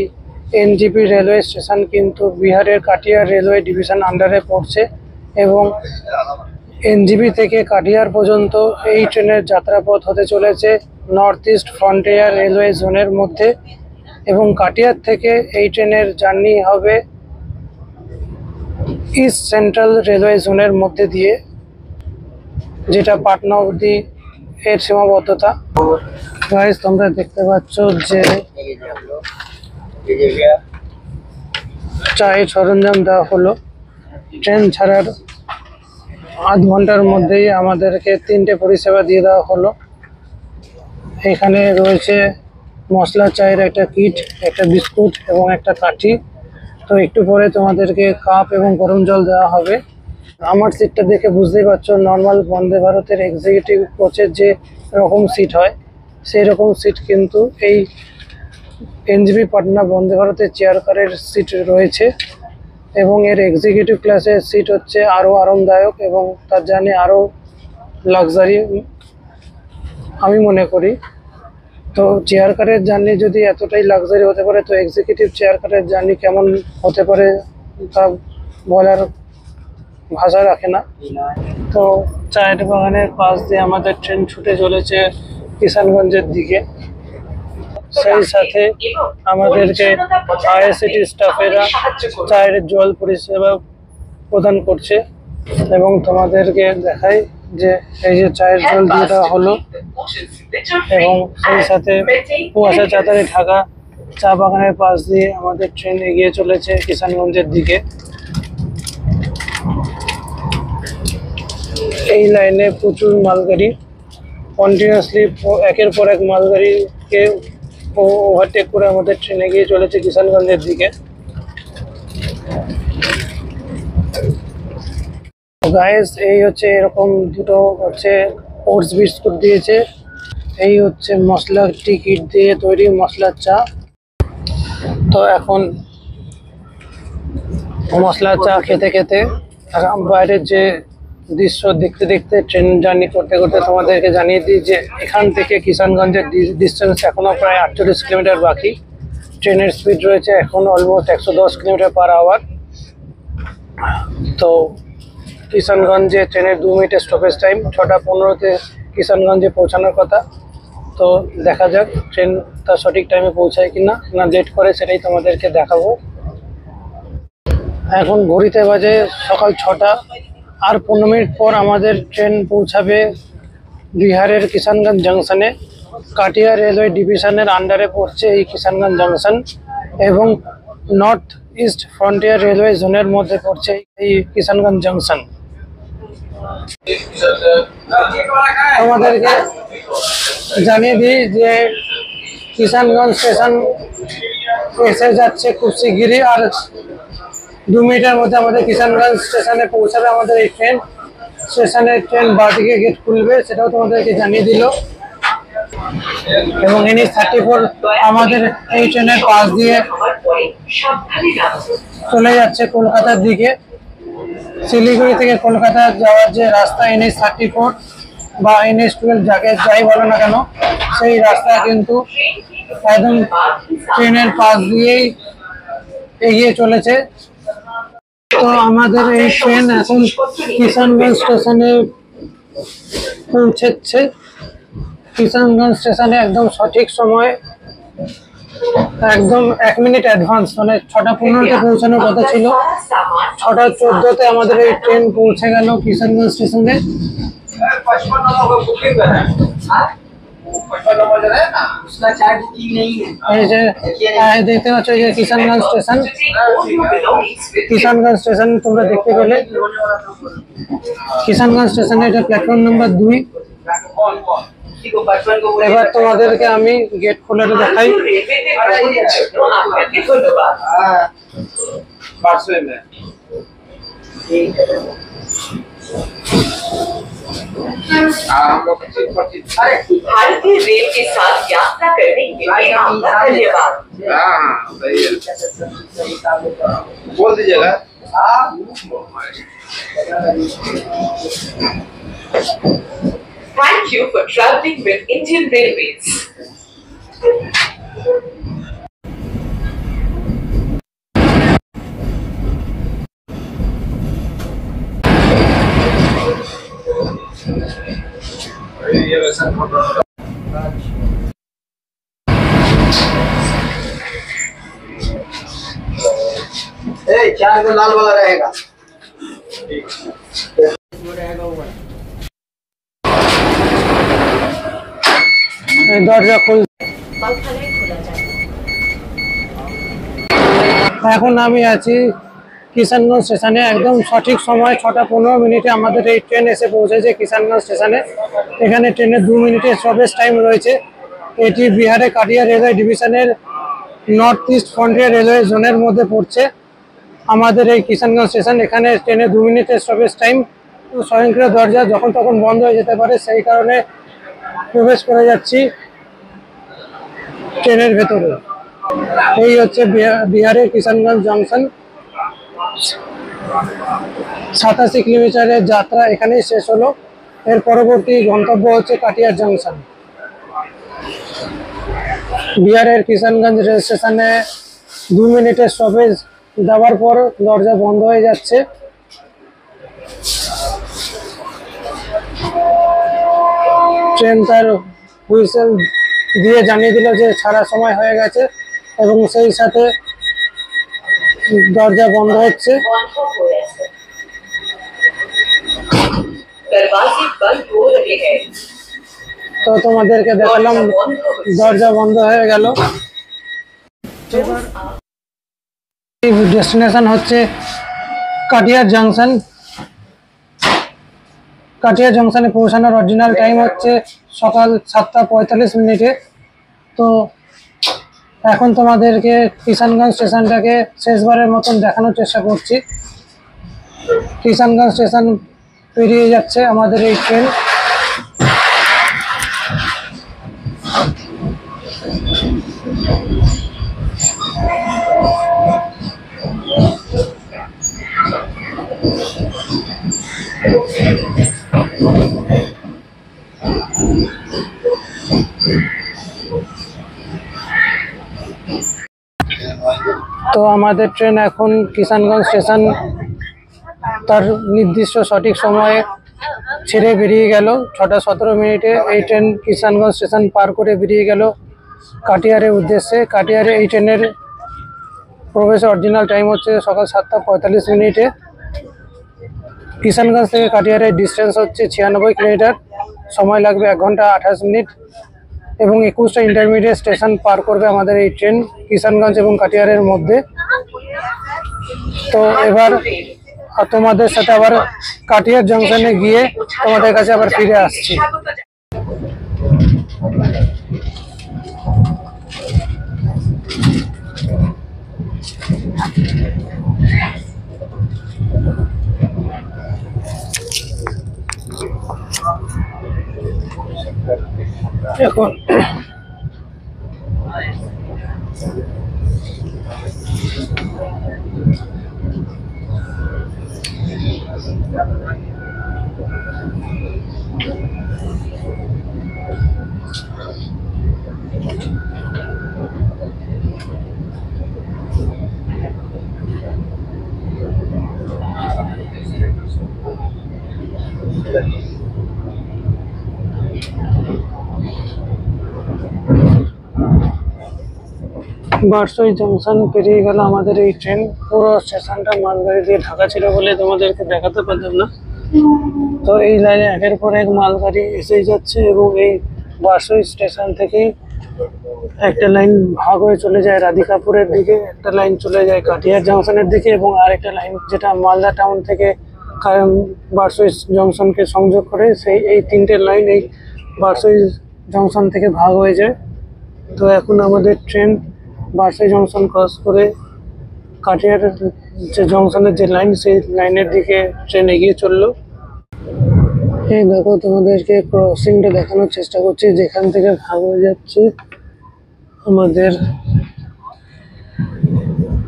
এনজিপি রেলওয়ে স্টেশন কিন্তু বিহারের কাটিয়ার রেলওয়ে ডিভিশন আন্ডারে পড়ছে এবং এনজিপি থেকে কাটিয়ার পর্যন্ত এই ট্রেনের যাত্রাপথ হতে চলেছে নর্থ ইস্ট ফ্রন্টিয়ার রেলওয়ে জোনের মধ্যে এবং কাটিয়ার থেকে এই ট্রেনের জার্নি হবে ইস্ট সেন্ট্রাল রেলওয়ে জোনের মধ্যে দিয়ে, যেটা পাটনা অবধি এর সীমাবদ্ধতা। গাইস, তোমরা দেখতে পাচ্ছ যে চায়ের সরঞ্জাম দেওয়া হলো। ট্রেন ছাড়ার আধ ঘন্টার মধ্যেই আমাদেরকে 3টে পরিষেবা দিয়ে দেওয়া হলো। এখানে রয়েছে মশলা চায়ের একটা কিট, একটা বিস্কুট এবং একটা কাঠি। তো একটু পরে তোমাদেরকে কাপ এবং গরম জল দেওয়া হবে। আমার সিটটা দেখে বুঝতেই পারছো, নর্মাল বন্দে ভারতের এক্সিকিউটিভ কোচের যে রকম সিট হয় সেই রকম সিট কিন্তু এই এনজিপি পাটনা বন্দে ভারতের চেয়ার কারের সিট রয়েছে এবং এর এক্সিকিউটিভ ক্লাসের সিট হচ্ছে আরও আরামদায়ক এবং তার জার্নি আরও লাক্সারি আমি মনে করি। তো চেয়ার কারের জার্নি যদি এতটাই লাক্সারি হতে পারে, তো এক্সিকিউটিভ চেয়ার কারের জার্নি কেমন হতে পারে তা বলার ভাষা রাখে না। তো চায়ের বাগানের পাশ দিয়ে আমাদের ট্রেন ছুটে চলেছে কিষানগঞ্জের দিকে। সেই সাথে আমাদেরকে আইআরসিটি স্টাফেরা চায়ের জল পরিষেবা প্রদান করছে এবং তোমাদেরকে দেখাই যে এই যে চায়ের জল দিয়ে দেওয়া হলো এবং সেই সাথে কুয়াশা চাদরে ঢাকা চা বাগানের পাশ দিয়ে আমাদের ট্রেন এগিয়ে চলেছে কিষানগঞ্জের দিকে। এই লাইনে প্রচুর মালগাড়ি কন্টিনিউয়াসলি একের পর এক মালগাড়িকে ওভারটেক করে আমাদের ট্রেন এগিয়ে চলেছে কিষানগঞ্জের দিকে। গাইস, এই হচ্ছে এরকম দুটো হচ্ছে ওটস বিস্কুট দিয়েছে। এই হচ্ছে মশলা টিকিট দিয়ে তৈরি মশলার চা। তো এখন মশলার চা খেতে খেতে বাইরের যে দৃশ্য দেখতে দেখতে ট্রেন জার্নি করতে করতে তোমাদেরকে জানিয়ে দিই যে এখান থেকে কিষানগঞ্জের ডিস্টেন্স এখনও প্রায় 48 কিলোমিটার বাকি। ট্রেনের স্পিড রয়েছে এখন অলমোস্ট 110 কিলোমিটার পার আওয়ার। তো কিষানগঞ্জে ট্রেনের 2 মিনিটের স্টপেজ টাইম, 6টা 15-তে কিষানগঞ্জে পৌঁছানোর কথা। তো দেখা যাক ট্রেন তার সঠিক টাইমে পৌঁছায় কিনা, না লেট করে সেটাই তোমাদেরকে দেখাবো। এখন ঘড়িতে বাজে সকাল 6টা, আর 15 মিনিট পর আমাদের ট্রেন পৌঁছাবে বিহারের কিষানগঞ্জ জংশনে। কাটিয়া রেলওয়ে ডিভিশনের আন্ডারে পড়ছে এই কিষানগঞ্জ জংশন এবং নর্থ ইস্ট ফ্রন্টিয়ার রেলওয়ে জোনের মধ্যে পড়ছে এই কিষানগঞ্জ জংশন। আমাদেরকে জানিয়ে দিই যে কিষানগঞ্জ স্টেশন এসে যাচ্ছে খুব শিগগিরই, আর 2 মিনিটের মধ্যে আমাদের কিষানগঞ্জ স্টেশনে পৌঁছাবে আমাদের এই ট্রেন। স্টেশনের ট্রেন বাদিকে গেট খুলবে, সেটাও তোমাদেরকে জানিয়ে দিল। এবং NH 34 আমাদের এই ট্রেনের পাশ দিয়ে চলে যাচ্ছে কলকাতার দিকে। শিলিগুড়ি থেকে কলকাতা যাওয়ার যে রাস্তা NH 34 বা NH 12 যাকে যাই বলো না কেন, সেই রাস্তা কিন্তু একদম ট্রেনের পাশ দিয়েই এগিয়ে চলেছে। তো আমাদের এই ট্রেন এখন কিষানগঞ্জ স্টেশনে পৌঁছেছে। কিষানগঞ্জ স্টেশনে একদম সঠিক সময়, একদম 1 মিনিট অ্যাডভান্স, মানে 6টা 15-তে পৌঁছানোর কথা ছিল, 6টা 14-তে আমাদের এই ট্রেন পৌঁছে গেল কিষানগঞ্জ স্টেশনে। उसका चार्ज की नहीं है। এই যে দেখতে পাচ্ছ এই যে কিষানগঞ্জ স্টেশন, কিষানগঞ্জ স্টেশন তোমরা দেখতে পেলে। কিষানগঞ্জ স্টেশনে এটা প্ল্যাটফর্ম নাম্বার 2। এবার তোমাদেরকে আমি গেট খোলাটা দেখাই। भारतीय रेल के साथ यात्रा करने के लिए आपका धन्यवाद। सही है, बोल दीजिएगा। Thank you for traveling with Indian Railways. चार को लाल वाला रहेगा। দরজা খুল। এখন আমি আছি কিষানগঞ্জ স্টেশনে। একদম সঠিক সময় 6টা 15 মিনিটে আমাদের এই ট্রেন এসে পৌঁছেছে কিষানগঞ্জ স্টেশনে। এখানে ট্রেনের 2 মিনিটের স্টপেজ টাইম রয়েছে। এটি বিহারে কাটিয়া রেলওয়ে ডিভিশনের নর্থ ইস্ট ফ্রন্টিয়ার রেলওয়ে জোনের মধ্যে পড়ছে আমাদের এই কিষানগঞ্জ স্টেশন। এখানে ট্রেনের 2 মিনিটের স্টপেজ টাইম। স্বয়ংক্রিয় দরজা যখন তখন বন্ধ হয়ে যেতে পারে, সেই কারণে প্রবেশ করে যাচ্ছি ট্রেনের ভেতরে। এই হচ্ছে বিহারের কিষানগঞ্জ জংশন। 87 কিলোমিটারের যাত্রা এখানেই শেষ হলো। এর পরবর্তী গন্তব্য হচ্ছে কাটিয়ার জংশন। বিহারের কিষানগঞ্জ রেল স্টেশনে 2 মিনিটের স্টপেজ দেওয়ার পর দরজা বন্ধ হয়ে যাচ্ছে। ট্রেন তার হুইসেল দিয়ে জানিয়ে দিল যে ছাড়ার সময় হয়ে গেছে এবং সেই সাথে দরজা বন্ধ হচ্ছে। তো তোমাদেরকে দেখালাম দরজা বন্ধ হয়ে গেল। ডেস্টিনেশন হচ্ছে কাটিয়ার জংশন। কাটিয়া জংশনে পৌঁছানোর অরিজিনাল টাইম হচ্ছে সকাল 7টা 45 মিনিটে। তো এখন তোমাদেরকে কিষানগঞ্জ স্টেশনটাকে শেষবারের মতন দেখানোর চেষ্টা করছি। কিষানগঞ্জ স্টেশন পেরিয়ে যাচ্ছে আমাদের এই ট্রেন। তো আমাদের ট্রেন এখন কিষানগঞ্জ স্টেশন তার নির্দিষ্ট সঠিক সময়ে ছেড়ে বেরিয়ে গেল। 6টা 17 মিনিটে এই ট্রেন কিষানগঞ্জ স্টেশন পার করে বেরিয়ে গেল কাটিয়ারের উদ্দেশ্যে। কাটিয়ারে এই ট্রেনের প্রবেশের অরিজিনাল টাইম হচ্ছে সকাল 7টা 45 মিনিটে। কিষানগঞ্জ থেকে কাটিয়ারের ডিস্টেন্স হচ্ছে 96 কিলোমিটার। সময় লাগবে 1 ঘন্টা 28 মিনিট এবং 21টা ইন্টারমিডিয়েট স্টেশন পার করবে আমাদের এই ট্রেন কিষানগঞ্জ এবং কাটিয়ারের মধ্যে। তো এবার তোমাদের সাথে আবার কাটিয়ার জংশনে গিয়ে তোমাদের কাছে আবার ফিরে আসছি। এখন বারসই জংশন পেরিয়ে গেল আমাদের এই ট্রেন। পুরো স্টেশনটা মালগাড়ি দিয়ে ঢাকা ছিল বলে তোমাদেরকে দেখাতে পারলাম না। তো এই লাইনে একের পর এক মালগাড়ি এসেই যাচ্ছে এবং এই বারসই স্টেশন থেকেই একটা লাইন ভাগ হয়ে চলে যায় রাধিকাপুরের দিকে, একটা লাইন চলে যায় কাটিয়ার জংশনের দিকে, এবং আরেকটা লাইন যেটা মালদা টাউন থেকে বারসই জংশনকে সংযোগ করে, এই তিনটে লাইন এই বারসই জংশন থেকে ভাগ হয়ে যায়। তো এখন আমাদের ট্রেন বারসই জংশন ক্রস করে কাটিয়ার যে জংশনের যে লাইন, সেই লাইনের দিকে ট্রেন এগিয়ে চললো। এই দেখো, তোমাদেরকে ক্রসিংটা দেখানোর চেষ্টা করছি, যেখান থেকে ভাগ হয়ে যাচ্ছে আমাদের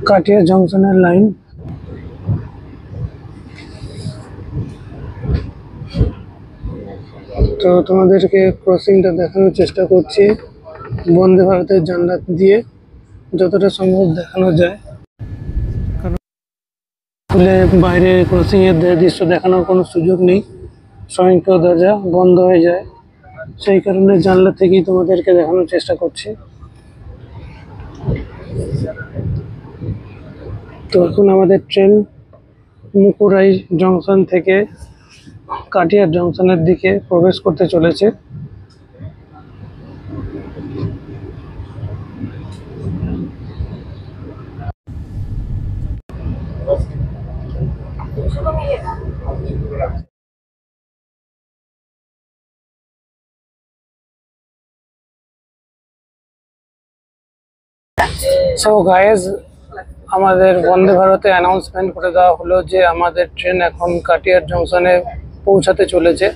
কাটিয়া জংশনের লাইন। তো তোমাদেরকে ক্রসিংটা দেখানোর চেষ্টা করছি বন্দে ভারতের জানলা দিয়ে, যতটা সম্ভব দেখানো যায়। খুলে বাইরে ক্রসিং এর দৃশ্য দেখানোর কোনো সুযোগ নেই, স্বয়ংক্রিয় দরজা বন্ধ হয়ে যায়, সেই কারণে জানলা থেকেই তোমাদেরকে দেখানোর চেষ্টা করছি। তো এখন আমাদের ট্রেন মুকুরাই জংশন থেকে কাটিয়ার জংশনের দিকে প্রবেশ করতে চলেছে। সো গাইজ, আমাদের বন্দে ভারতে অ্যানাউন্সমেন্ট করে দেওয়া হলো যে আমাদের ট্রেন এখন কাটিয়ার জংশনে পৌঁছাতে চলেছে।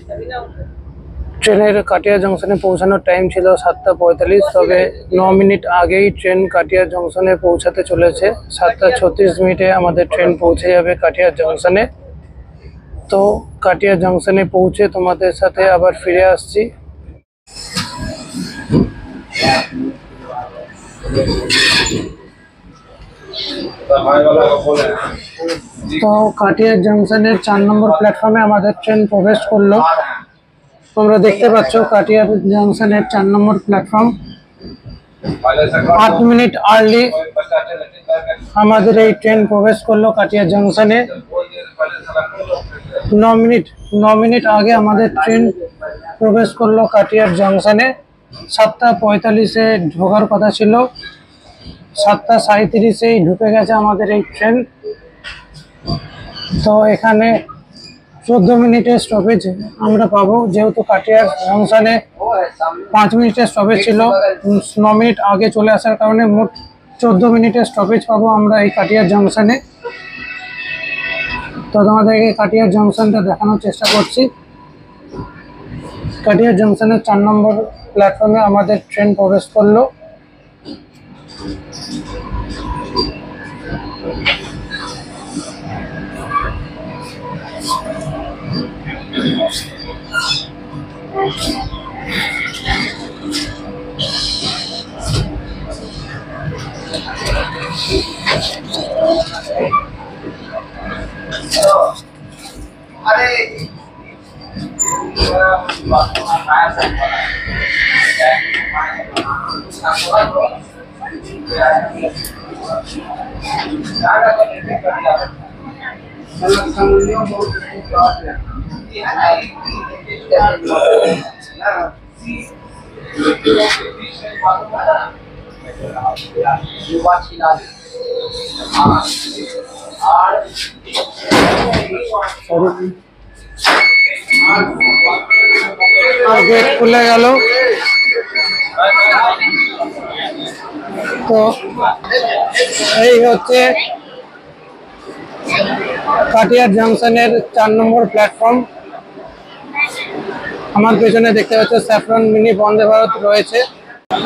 ট্রেনের কাটিয়া জংশনে পৌঁছানোর টাইম ছিল 7:45, তবে 9 মিনিট আগেই ট্রেন কাটিয়া জংশনে পৌঁছাতে চলেছে। 7:36 আমাদের ট্রেন পৌঁছে যাবে কাটিয়া জংশনে। তো কাটিয়া জংশনে পৌঁছে তোমাদের সাথে আবার ফিরে আসছি। তো কাটিয়া জংশনের 4 নম্বর প্ল্যাটফর্মে আমাদের ট্রেন প্রবেশ করলো। তোমরা দেখতে পাচ্ছ কাটিয়া জংশনের 4 নম্বর প্ল্যাটফর্ম। 8 মিনিট আর্লি আমাদের এই ট্রেন প্রবেশ করলো কাটিয়া জংশনে। 9 মিনিট আগে আমাদের ট্রেন প্রবেশ করলো কাটিয়ার জংশনে। 7:45-এ ঢোকার কথা ছিল, 7:37-এই ঢুকে গেছে আমাদের এই ট্রেন। তো এখানে 14 মিনিটের স্টপেজ আমরা পাবো, যেহেতু কাটিয়ার জংশনে 5 মিনিটের স্টপেজ ছিল। 9 মিনিট আগে চলে আসার কারণে মোট 14 মিনিটের স্টপেজ পাবো আমরা এই কাটিয়ার জংশনে। তো তোমাদেরকে কাটিয়ার জংশনটা দেখানোর চেষ্টা করছি। কাটিয়ার জংশনের 4 নম্বর প্ল্যাটফর্মে আমাদের ট্রেন প্রবেশ করলো। গেট খুলে গেল। তো এই হচ্ছে কাটিয়ার জংশনের 4 নম্বর প্ল্যাটফর্ম। আমার পেছনে দেখতে পাচ্ছ স্যাফরন মিনি বন্দে ভারত রয়েছে।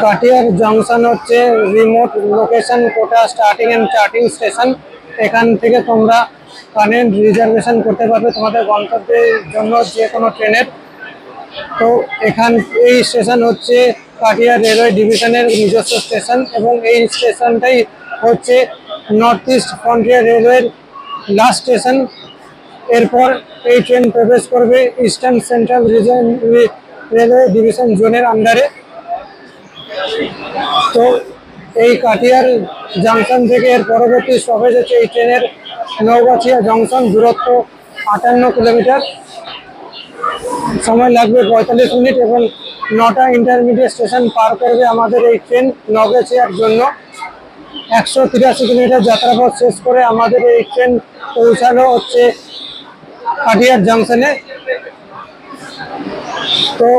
কাটিয়ার জংশন হচ্ছে remote location quota starting and charting station. এখান থেকে তোমরা কারেন্ট রিজার্ভেশন করতে পারবে তোমাদের গন্তব্যের জন্য যে কোনো ট্রেনের। তো এই স্টেশন হচ্ছে কাটিয়া রেলওয়ে ডিভিশনের নিজস্ব স্টেশন, এবং এই স্টেশনটাই হচ্ছে নর্থ ইস্ট ফ্রন্টিয়ার রেলওয়ের লাস্ট স্টেশন। এরপর এই ট্রেন প্রবেশ করবে eastern central reason railway division জোনের আন্ডারে। তো এই কাটিয়ার জংশন থেকে এর পরবর্তী স্টপেজ হচ্ছে এই ট্রেনের নওগাছিয়া জংশন, দূরত্ব 58 কিলোমিটার। সময় লাগবে 45 মিনিট এবং 9টা ইন্টারমিডিয়েট স্টেশন পার করবে আমাদের এই ট্রেন নওগাছিয়ার জন্য। 183 কিলোমিটার যাত্রাপথ শেষ করে আমাদের এই ট্রেন পৌঁছানো হচ্ছে কাটিয়ার জাংশনে। তো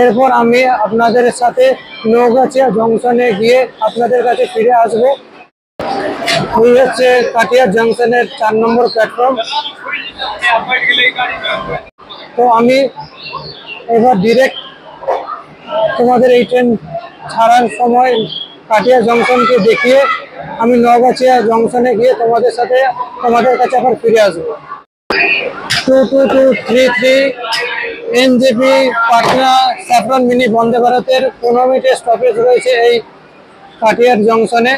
এরপর আমি আপনাদের সাথে নওগাছিয়া জংশনে গিয়ে আপনাদের কাছে ফিরে আসবো। এই হচ্ছে কাটিয়ার জাংশনের 4 নম্বর প্ল্যাটফর্ম। তো আমি এবার ডিরেক্ট তোমাদের এই ট্রেন ছাড়ার সময় কাটিয়া জংশনকে দেখিয়ে আমি নওগাছিয়া জংশনে গিয়ে তোমাদের কাছে আবার ফিরে আসবো। 22233 এনজেপি পাটনা স্যাফরন মিনি বন্দে ভারতের 15 মিনিটের স্টপেজ রয়েছে এই কাটিয়ার জংশনে।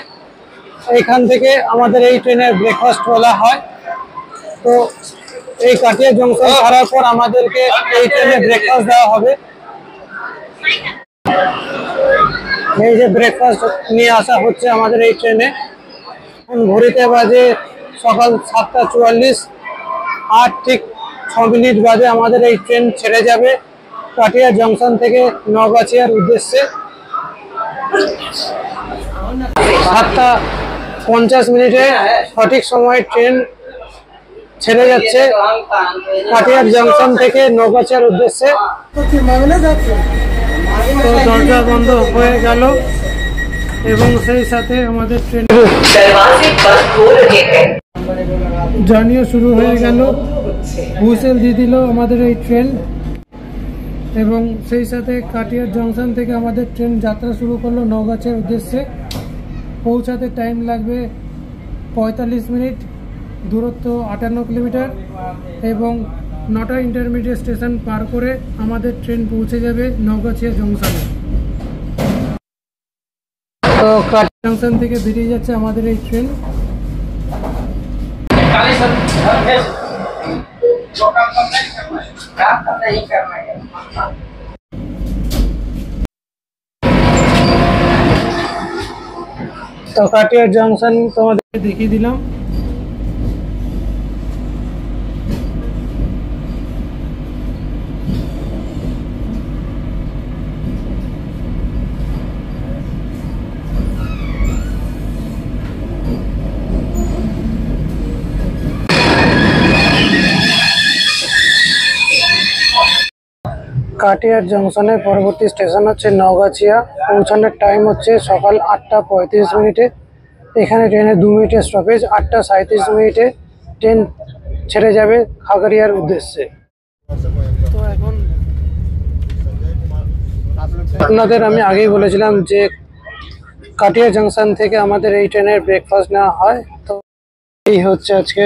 এইখান থেকে আমাদের এই ট্রেনের ব্রেকফাস্ট বলা হয়। তো এই কাটিয়া জংশন ছাড়ার পর আমাদেরকে এই ট্রেনে ব্রেকফাস্ট দেওয়া হবে। এই যে ব্রেকফাস্ট নিয়ে আসা হচ্ছে আমাদের এই ট্রেনে। ঘড়িতে বাজে সকাল 7টা 44। আর ঠিক 6 মিনিট বাদে আমাদের এই ট্রেন ছেড়ে যাবে কাটিয়া জংশন থেকে নওগাছিয়ার উদ্দেশ্যে। 7টা 50 সঠিক সময় ট্রেন ছেড়ে যাচ্ছে কাটিয়ার জংশন থেকে নওগাছিয়ার উদ্দেশ্যে। তো দরজা বন্ধ হয়ে গেল এবং সেই সাথে আমাদের ট্রেন दरवाजे बंद हो रहे हैं। জার্নিও শুরু হয়ে গেল। হুইসেল দিয়ে দিল আমাদের এই ট্রেন এবং সেই সাথে কাটিয়ার জংশন থেকে আমাদের ট্রেন যাত্রা শুরু করলো নওগাছিয়ার উদ্দেশ্যে। পৌঁছাতে টাইম লাগবে 45 মিনিট, দূরত্ব 58 কিলোমিটার এবং 9টা ইন্টারমিডিয়েট স্টেশন পার করে আমাদের ট্রেন পৌঁছে যাবে নওগাছিয়া জংশনে। তো কাটিয়া জংশন থেকে বেরিয়ে যাচ্ছে আমাদের এই ট্রেন। তো কাটিয়ার জংশন তোমাদের দেখিয়ে দিলাম। কাটিয়ার জংশনের পরবর্তী স্টেশন হচ্ছে নওগাছিয়া। পৌঁছানোর টাইম হচ্ছে সকাল 8টা 35। এখানে ট্রেনের 2 মিনিটের স্টপেজ। 8টা 37 ট্রেন ছেড়ে যাবে খাগড়িয়ার উদ্দেশ্যে। তো এখন আপনাদের আমি আগেই বলেছিলাম যে কাটিয়া জংশন থেকে আমাদের এই ট্রেনের ব্রেকফাস্ট নেওয়া হয়। তো এই হচ্ছে আজকে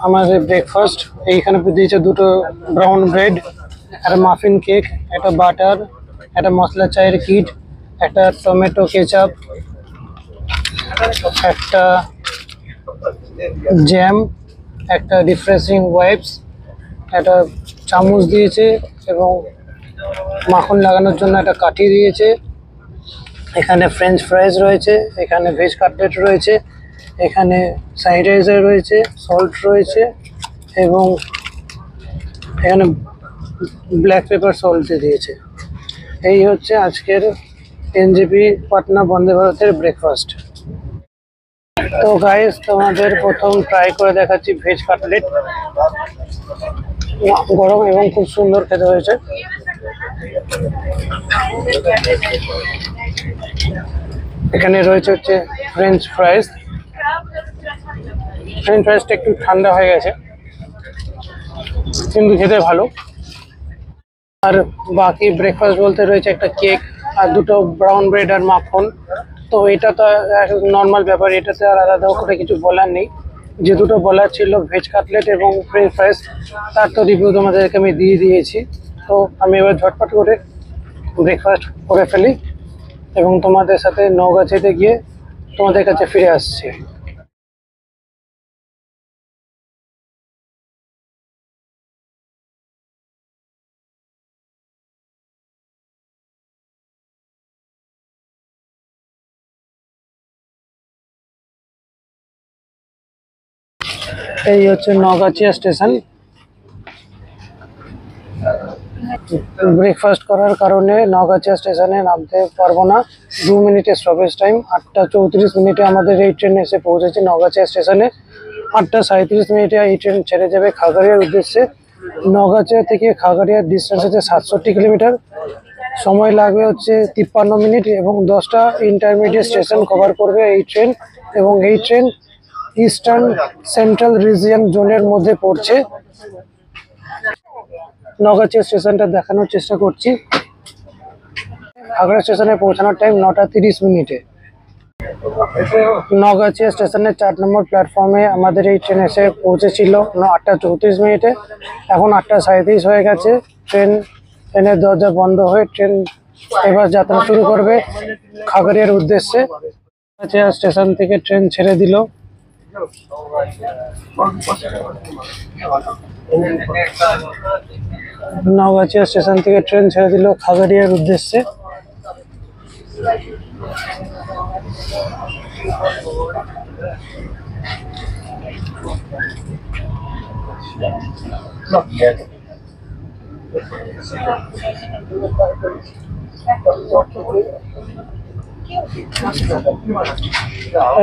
আমাদের ব্রেকফাস্ট। এইখানে দিয়েছে 2টো ব্রাউন ব্রেড, একটা মাফিন কেক, একটা বাটার, একটা মশলা চায়ের কিট, একটা টমেটো কেচাপ, একটা জ্যাম, একটা রিফ্রেশিং ওয়াইপস, একটা চামচ দিয়েছে এবং মাখন লাগানোর জন্য একটা কাঠি দিয়েছে। এখানে ফ্রেঞ্চ ফ্রাইজ রয়েছে, এখানে ভেজ কাটলেট রয়েছে, এখানে স্যানিটাইজার রয়েছে, সল্ট রয়েছে এবং এখানে ব্ল্যাক পেপার সল্ট দিয়েছে। এই হচ্ছে আজকের এনজেপি পাটনা বন্দে ভারতের ব্রেকফাস্ট। তো গাইস তোমাদের প্রথম ট্রাই করে দেখাচ্ছি ভেজ কাটলেট। গরম এবং খুব সুন্দর খেতে হয়েছে। এখানে রয়েছে হচ্ছে ফ্রেঞ্চ ফ্রাইজ। ফ্রেঞ্চ ফ্রাইজটা একটু ঠান্ডা হয়ে গেছে কিন্তু খেতে ভালো। আর বাকি ব্রেকফাস্ট বলতে রয়েছে একটা কেক আর 2টো ব্রাউন ব্রেড আর মাখন। তো এটা তো নর্মাল ব্যাপার, এটাতে আর আলাদা করে কিছু বলার নেই। যে 2টো বলার ছিল ভেজ কাটলেট এবং ফ্রেঞ্চ ফ্রাইজ, তার তো রিভিউ তোমাদেরকে আমি দিয়ে দিয়েছি। তো আমি এবার ঝটপট করে ব্রেকফাস্ট করে ফেলি এবং তোমাদের সাথে নওগাছিয়াতে গিয়ে তোমাদের কাছে ফিরে আসছি। এই হচ্ছে নওগাছিয়া স্টেশন। ব্রেকফাস্ট করার কারণে নওগাছিয়া স্টেশনে নামতে পারবো না। 2 মিনিটের স্টপেজ টাইম। 8:34 আমাদের এই ট্রেন এসে পৌঁছেছে নওগাছিয়া স্টেশনে। 8:37 এই ট্রেন ছেড়ে যাবে খাগড়িয়ার উদ্দেশ্যে। নওগাছিয়া থেকে খাগড়িয়ার ডিস্টেন্স হচ্ছে 67 কিলোমিটার। সময় লাগবে হচ্ছে 53 মিনিট এবং 10টা ইন্টারমিডিয়েট স্টেশন কভার করবে এই ট্রেন। এবং এই ট্রেন ইস্টার্ন সেন্ট্রাল রিজিয়ন জোনের মধ্যে পড়ছে। নওগাছিয়া স্টেশনটা দেখানোর চেষ্টা করছি। খাগড়া স্টেশনে পৌঁছানোর টাইম 9:30। নওগাছিয়া স্টেশনের 4 নম্বর প্ল্যাটফর্মে আমাদের এই ট্রেন এসে পৌঁছেছিল 8:34। এখন 8:37 হয়ে গেছে। ট্রেনের দরজা বন্ধ হয়ে ট্রেন এবার যাত্রা শুরু করবে খাগড়িয়ার উদ্দেশ্যে। নওগাছিয়া স্টেশন থেকে ট্রেন ছেড়ে দিল। নওগাছিয়া স্টেশন থেকে ট্রেন ছেড়ে দিল খাগড়িয়ার উদ্দেশ্যে।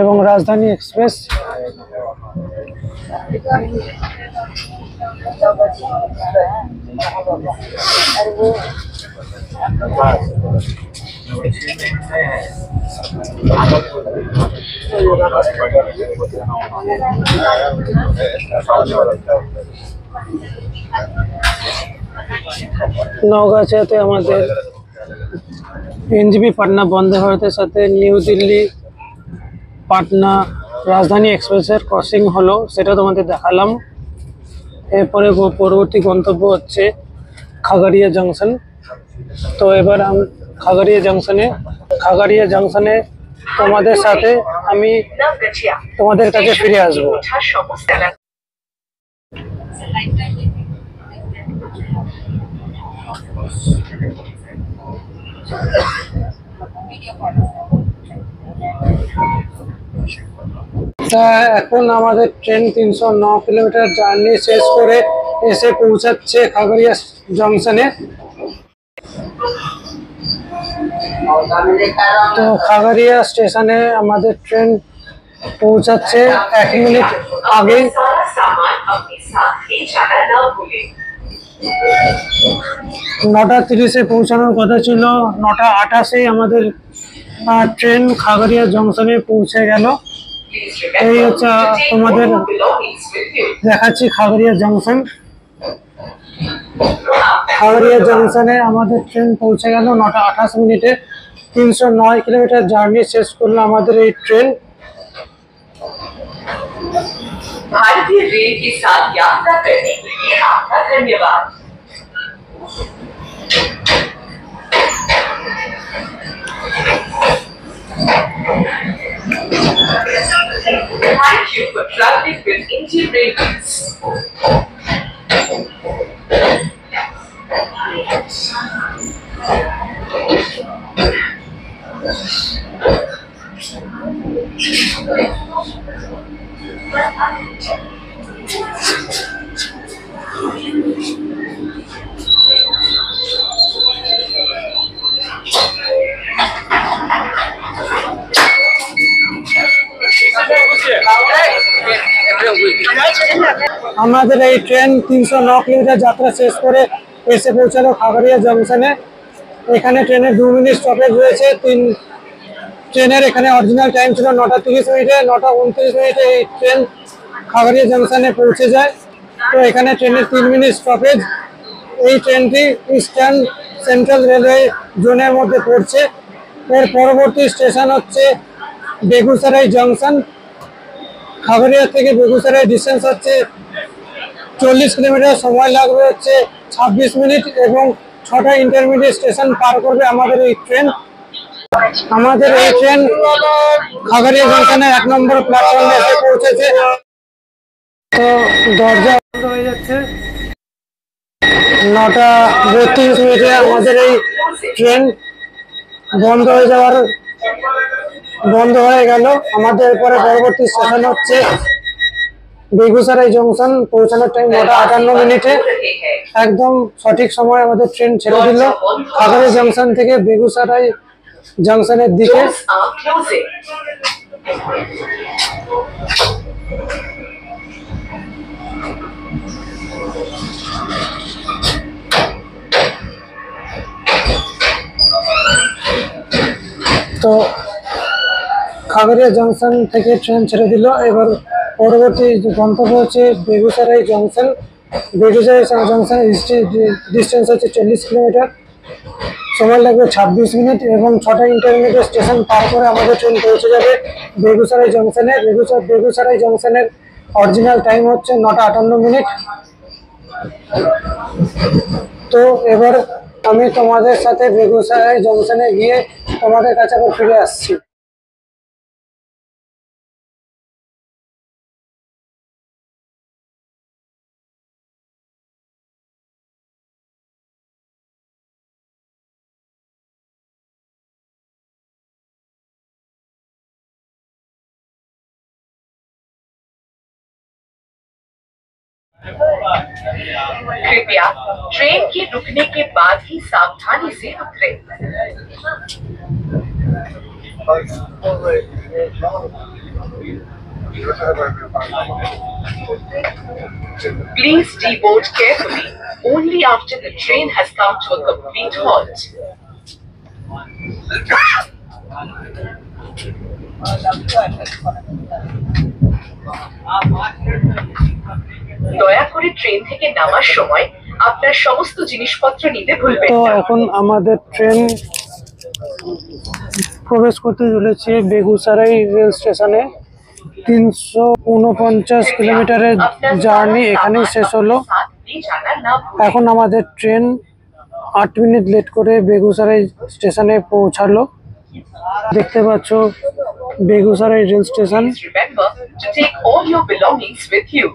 এবং রাজধানী এক্সপ্রেস নওগাছিয়াতে আমাদের এনজেপি পাটনা বন্দে ভারতের সাথে নিউ দিল্লি পাটনা রাজধানী এক্সপ্রেসের ক্রসিং হলো, সেটা তোমাদের দেখালাম। এরপরে পরবর্তী গন্তব্য হচ্ছে খাগড়িয়া জংশন। তো এবার খাগড়িয়া জংশনে তোমাদের সাথে আমি তোমাদের কাছে ফিরে আসবো। এখন আমাদের ট্রেন 309 কিলোমিটার জার্নি শেষ করে এসে পৌঁছাচ্ছে খাগড়িয়া জংশনে। তো খাগড়িয়া স্টেশনে আমাদের ট্রেন পৌঁছাচ্ছে 1 মিনিট আগে। सामान अपने साथ ले जाना न भूलें। 9:30 পৌঁছানোর কথা ছিল। 9:28 আমাদের ট্রেন খাগড়িয়া জংশনে পৌঁছে গেল। এই হচ্ছে তোমাদের দেখাচ্ছি খাগড়িয়া জংশন। খাগড়িয়া জংশনে আমাদের ট্রেন পৌঁছে গেল 9:28। 309 কিলোমিটার জার্নি শেষ করলো আমাদের এই ট্রেন। भारतीय रेल के साथ यात्रा करने के लिए आपका धन्यवाद। Thank you for traveling with Indian Railways. আমাদের এই ট্রেন 309 কিলোমিটার যাত্রা শেষ করে এসে পৌঁছালো খাগড়িয়া জংশনে। এখানে ট্রেনের 2 মিনিট স্টপেজ রয়েছে। ট্রেনের এখানে অরিজিনাল টাইম ছিল 9:30। 9:29 এই ট্রেন খাগড়িয়া জংশনে পৌঁছে যায়। তো এখানে ট্রেনের 3 মিনিট স্টপেজ। এই ট্রেনটি ইস্টার্ন সেন্ট্রাল রেলওয়ে জোনের মধ্যে পড়ছে। এর পরবর্তী স্টেশন হচ্ছে বেগুসরাই জংশন। খাগড়িয়া থেকে বেগুসরাই ডিস্টেন্স হচ্ছে 40 কিলোমিটার। সময় লাগবে হচ্ছে 26 মিনিট এবং 6টা ইন্টারমিডিয়েট স্টেশন পার করবে আমাদের এই ট্রেন। আমাদের এই ট্রেন খাগড়িয়া জংশনে 1 নম্বর প্ল্যাটফর্মে এসে পৌঁছেছে। তো দরজা বন্ধ হয়ে যাচ্ছে। 9:32 আমাদের এই ট্রেন বন্ধ হয়ে গেল। আমাদের পরে পরবর্তী স্টেশন হচ্ছে বেগুসরাই জংশন পৌঁছানোর টাইম 9:58 रहे हैं। একদম সঠিক সময় আমাদের ট্রেন ছেড়ে দিল খাগড়িয়া জংশন থেকে বেগুসরাই জংশনের দিকে। Doors are closing. তো খাগড়িয়া জংশন থেকে ট্রেন ছেড়ে দিল। এবার পরবর্তী গন্তব্য হচ্ছে বেগুসরাই জংশন। বেগুসরাই জংশনের ডিস্টেন্স হচ্ছে 40 কিলোমিটার, সময় লাগবে 26 মিনিট এবং 6টা ইন্টারমিডিয়েট স্টেশন পার করে আমাদের ট্রেন পৌঁছে যাবে বেগুসরাই জংশনে। বেগুসরাই জংশনের অরিজিনাল টাইম হচ্ছে 9:58। তো এবার আমি তোমাদের সাথে বেগুসরাই জংশনে গিয়ে তোমাদের কাছে আবার ফিরে আসছি। कृपया ट्रेन के रुकने के बाद ही सावधानी से उतरें। Please deboard carefully only after the train has come to a complete halt. দয়া করে ট্রেন থেকে নামার সময় আপনার সমস্ত জিনিসপত্র নিতে ভুলবেন তো না। এখন আমাদের ট্রেন প্রবেশ করতে চলেছে বেগুসরাই রেল স্টেশনে। 349 কিলোমিটারের জার্নি এখানেই শেষ হলো। এখন আমাদের ট্রেন 8 মিনিট লেট করে বেগুসরাই স্টেশনে পৌঁছালো। দেখতে পাচ্ছ Begusarai rail station. Please remember to take all your belongings with you.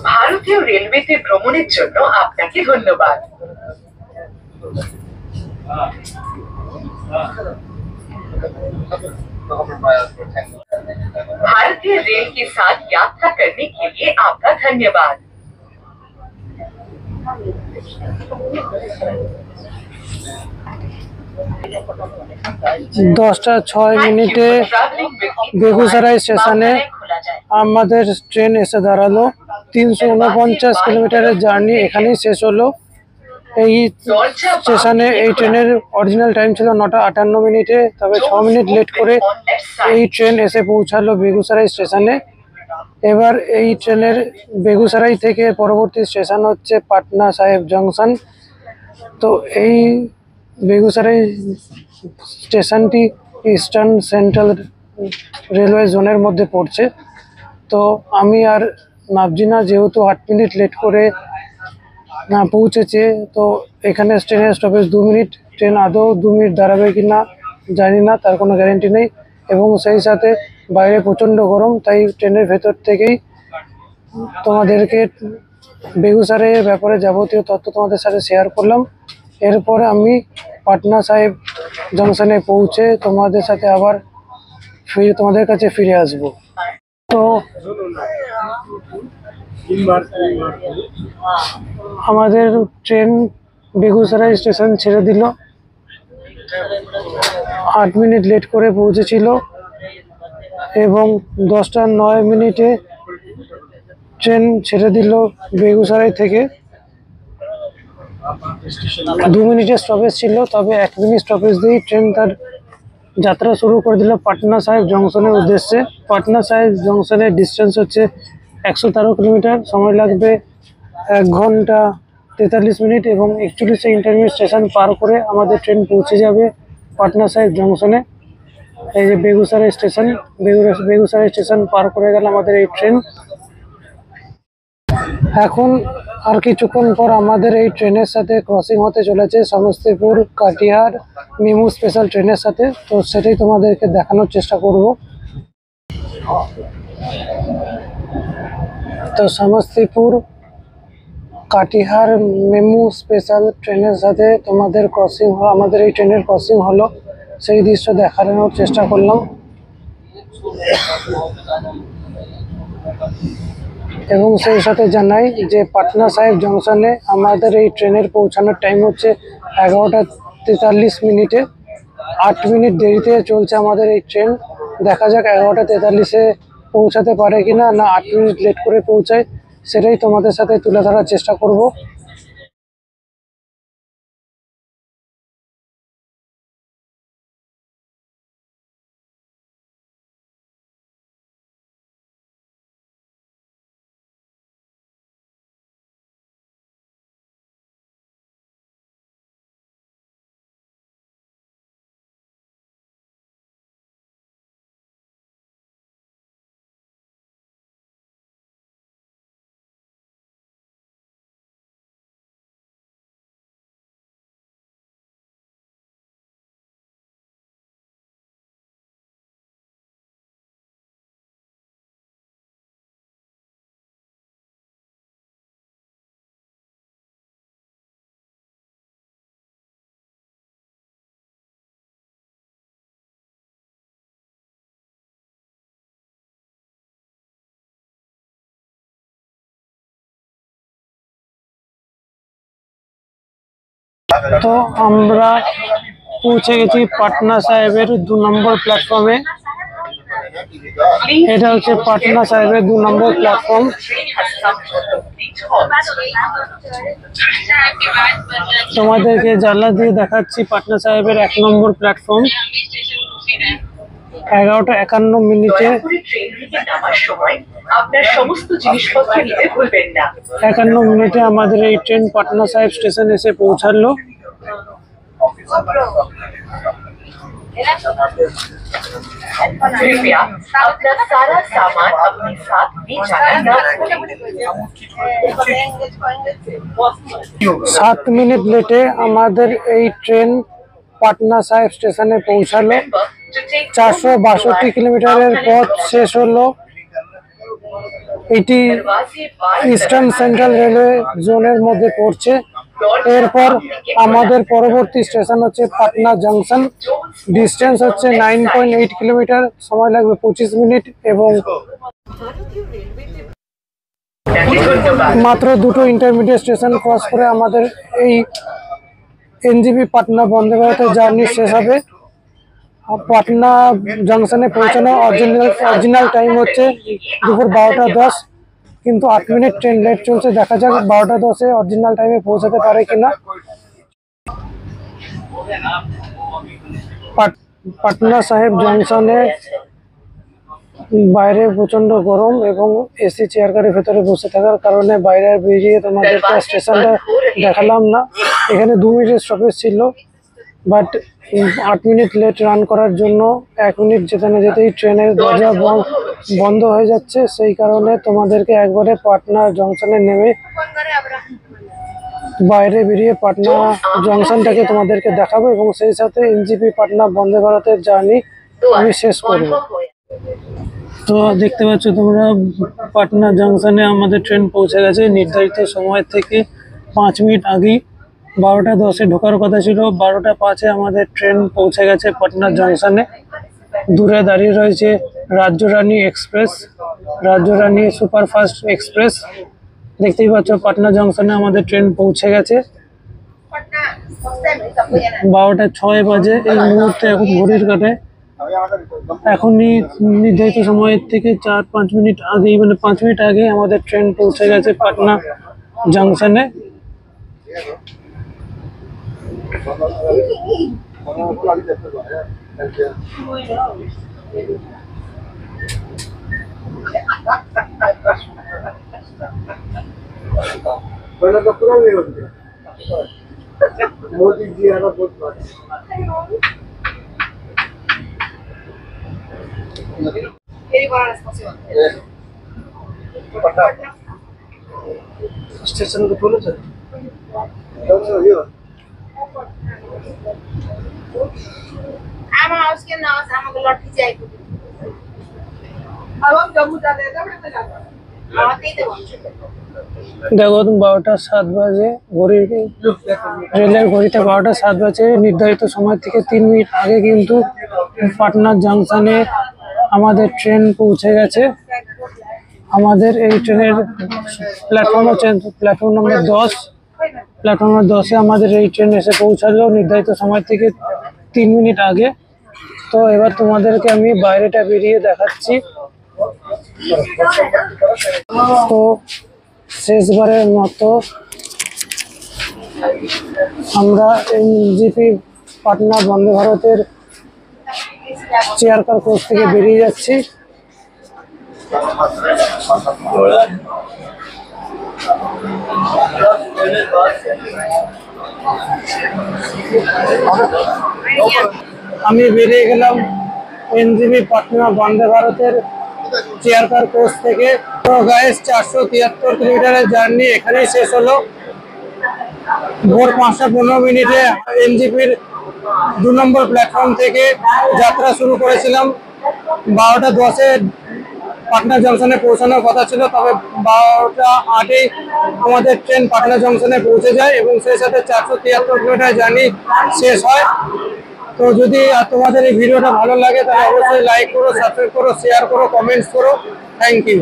ভারতীয় রেলওয়েতে ভ্রমণের জন্য আপনাকে ধন্যবাদ। भारतीय रेल के साथ यात्रा करने के लिए आपका धन्यवाद। 10:06 বেগুসরাই স্টেশনে আমাদের ট্রেন এসে দাঁড়ালো। 349 কিলোমিটারের জার্নি এখানেই শেষ হলো। এই স্টেশনে এই ট্রেনের অরিজিনাল টাইম ছিল 9:58, তবে 6 মিনিট লেট করে এই ট্রেন এসে পৌঁছালো বেগুসরাই স্টেশনে। এবার এই ট্রেনের বেগুসরাই থেকে পরবর্তী স্টেশন হচ্ছে পাটনা সাহেব জংশন। তো এই বেগুসরাই স্টেশনটি ইস্টার্ন সেন্ট্রাল রেলওয়ে জোনের মধ্যে পড়ছে। তো আমি আর নাবজি না, যেহেতু 8 মিনিট লেট করে না পৌঁছেছে। তো এখানে ট্রেনের স্টপেজ 2 মিনিট। ট্রেন আদৌ 2 মিনিট দাঁড়াবে কি না জানি না, তার কোনো গ্যারেন্টি নেই। এবং সেই সাথে বাইরে প্রচণ্ড গরম, তাই ট্রেনের ভেতর থেকেই তোমাদেরকে বেগুসরাইয়ের ব্যাপারে যাবতীয় তথ্য তোমাদের সাথে শেয়ার করলাম। এরপরে আমি পাটনা সাহেব জংশনে পৌঁছে তোমাদের সাথে আবার তোমাদের কাছে ফিরে আসব। তো আমাদের ট্রেন বেগুসরাই স্টেশন ছেড়ে দিল। 8 মিনিট লেট করে পৌঁছেছিল এবং 10:09 ট্রেন ছেড়ে দিল বেগুসরাই থেকে। 2 মিনিটের স্টপেজ ছিল, তবে 1 মিনিট স্টপেজ দিয়েই ট্রেন তার যাত্রা শুরু করে দিল পাটনা সাহেব জংশনের উদ্দেশ্যে। পাটনা সাহেব জংশনের ডিস্টেন্স হচ্ছে 113 কিলোমিটার, সময় লাগবে 1 ঘন্টা 43 মিনিট এবং 41 ইন্টারমিডিয়েট স্টেশন পার করে আমাদের ট্রেন পৌঁছে যাবে পাটনা সাহেব জংশনে। এই যে বেগুসরাই স্টেশন, বেগুসরাই স্টেশন পার করে গেল আমাদের এই ট্রেন। এখন আর কিছুক্ষণ পর আমাদের এই ট্রেনের সাথে ক্রসিং হতে চলেছে সমস্তিপুর কাটিহার মেমু স্পেশাল ট্রেনের সাথে। তো সেটাই তোমাদেরকে দেখানোর চেষ্টা করব। তো সমস্তিপুর কাটিহার মেমু স্পেশাল ট্রেনের সাথে তোমাদের ক্রসিং, আমাদের এই ট্রেনের ক্রসিং হলো, সেই দৃশ্য দেখানোর চেষ্টা করলাম। এবং সেই সাথে জানাই যে পাটনা সাহেব জংশনে আমাদের এই ট্রেনের পৌঁছানোর টাইম হচ্ছে 11:43। 8 মিনিট দেরিতে চলছে আমাদের এই ট্রেন। দেখা যাক 11:43-এ পৌঁছাতে পারে কিনা, না 8 মিনিট লেট করে পৌঁছায়, সেটাই তোমাদের সাথে তুলে ধরার চেষ্টা করব। তো আমরা পৌঁছে গেছি পাটনা সাহেবের 2 নম্বর প্ল্যাটফর্মে। এটা হচ্ছে পাটনা সাহেবের 2 নম্বর platform. Train has come to a complete halt. তোমাদেরকে জ্বালা দিয়ে দেখাচ্ছি পাটনা সাহেবের 1 নম্বর প্ল্যাটফর্ম। 11:51 দয়া করে ট্রেন থেকে নামার সময় আপনার সমস্ত জিনিসপত্র নিতে ভুলবেন না। 51 মিনিটে আমাদের এই ট্রেন পাটনা সাহেব স্টেশন এসে পৌঁছালো। कृपया अपना सारा सामान अपने साथ ले जाना न भूलें। 7 মিনিট লেটে আমাদের এই ট্রেন পাটনা সাহেব স্টেশনে পৌঁছালো। 462 কিলোমিটারের পথ শেষ হলো। এটি ইস্টার্ন সেন্ট্রাল রেলওয়ে জোনের মধ্যে পড়ছে। এরপর আমাদের পরবর্তী স্টেশন হচ্ছে পাটনা জংশন। ডিস্টেন্স হচ্ছে 9.8 কিলোমিটার, সময় লাগবে 25 মিনিট এবং মাত্র 2টো ইন্টারমিডিয়েট স্টেশন ক্রস করে আমাদের এই এনজিপি পাটনা বন্দে ভারতের জার্নি শেষ হবে। পাটনা জংশনে পৌঁছানো অরিজিনাল টাইম হচ্ছে দুপুর 12:10, কিন্তু 8 মিনিট ট্রেন লেট চলছে। দেখা যাক 12:10-এ অরিজিনাল টাইমে পৌঁছাতে পারে কিনা। পাটনা সাহেব জংশনে বাইরে প্রচন্ড গরম এবং এসি চেয়ার গাড়ির ভেতরে বসে থাকার কারণে বাইরে বেরিয়ে তোমাদেরকে স্টেশনটা দেখালাম না। এখানে 2 মিনিটের স্টপেজ ছিল, বাট 8 মিনিট লেট রান করার জন্য 1 মিনিট যেতে না যেতেই ট্রেনের দরজা বন্ধ হয়ে যাচ্ছে। সেই কারণে তোমাদেরকে একবারে পাটনা জংশনে নেমে বাইরে বেরিয়ে পাটনা জংশনটাকে তোমাদেরকে দেখাবো এবং সেই সাথে এনজিপি পাটনা বন্দে ভারতের জার্নি আমি শেষ করব। তো দেখতে পাচ্ছ তোমরা পাটনা জংশনে আমাদের ট্রেন পৌঁছে গেছে নির্ধারিত সময় থেকে 5 মিনিট আগেই। 12:10-এ ঢোকার কথা ছিল, 12:05-এ আমাদের ট্রেন পৌঁছে গেছে পাটনা জংশনে। দূরে দাঁড়িয়ে রয়েছে Rajyarani express, Rajyarani superfast express. দেখতেই পাচ্ছ পাটনা জংশনে আমাদের ট্রেন পৌঁছে গেছে। 12:06 বাজে এই মুহূর্তে এখন ঘড়ির কাঁটায়। এখনই নির্ধারিত সময়ের থেকে 4-5 মিনিট আগেই, মানে 5 মিনিট আগে আমাদের ট্রেন পৌঁছে গেছে পাটনা জংশনে। मोदी जी आना बहुत স্টেশন তো চলেছে। I'm house के नाम से हम लोग लौट के जाएंगे। अब हम जम्मू जाते हैं, तब जाते हैं। দেখো 12:07 বাজে, ঘড়ির রেলের ঘড়িতে 12:07 বাজে। নির্ধারিত সময় থেকে 3 মিনিট আগে কিন্তু পাটনা জাংশনে আমাদের ট্রেন পৌঁছে গেছে। আমাদের এই ট্রেনের প্ল্যাটফর্ম হচ্ছে প্ল্যাটফর্ম নম্বর 10। প্ল্যাটফর্ম নম্বর 10-এ আমাদের এই ট্রেন এসে পৌঁছালো নির্ধারিত সময় থেকে 3 মিনিট আগে। তো এবার তোমাদেরকে আমি বাইরেটা বেরিয়ে দেখাচ্ছি। তো শেষবারের মতো আমরা এনজিপি পাটনা বন্দে ভারতের চেয়ার কার কোচ থেকে বেরিয়ে যাচ্ছি। আমি বেরিয়ে গেলাম এনজিপি পাটনা বন্দে ভারতের চেয়ার কার কোচ থেকে। তো গাইস 473 কিলোমিটারের জার্নি এখানেই শেষ হলো। ভোর 5:15 এনজিপির 2 নম্বর প্ল্যাটফর্ম থেকে যাত্রা শুরু করেছিলাম। 12:10-এ পাটনা জংশনে পৌঁছানোর কথা ছিল, তবে 12:08-এ আমাদের ট্রেন পাটনা জংশনে পৌঁছে যায় এবং সেই সাথে 473 কিলোমিটার জার্নি শেষ হয়। তো যদি তোমাদের এই ভিডিওটা ভালো লাগে তাহলে অবশ্যই লাইক করো, সাবস্ক্রাইব করো, শেয়ার করো, কমেন্টস করো। Thank you.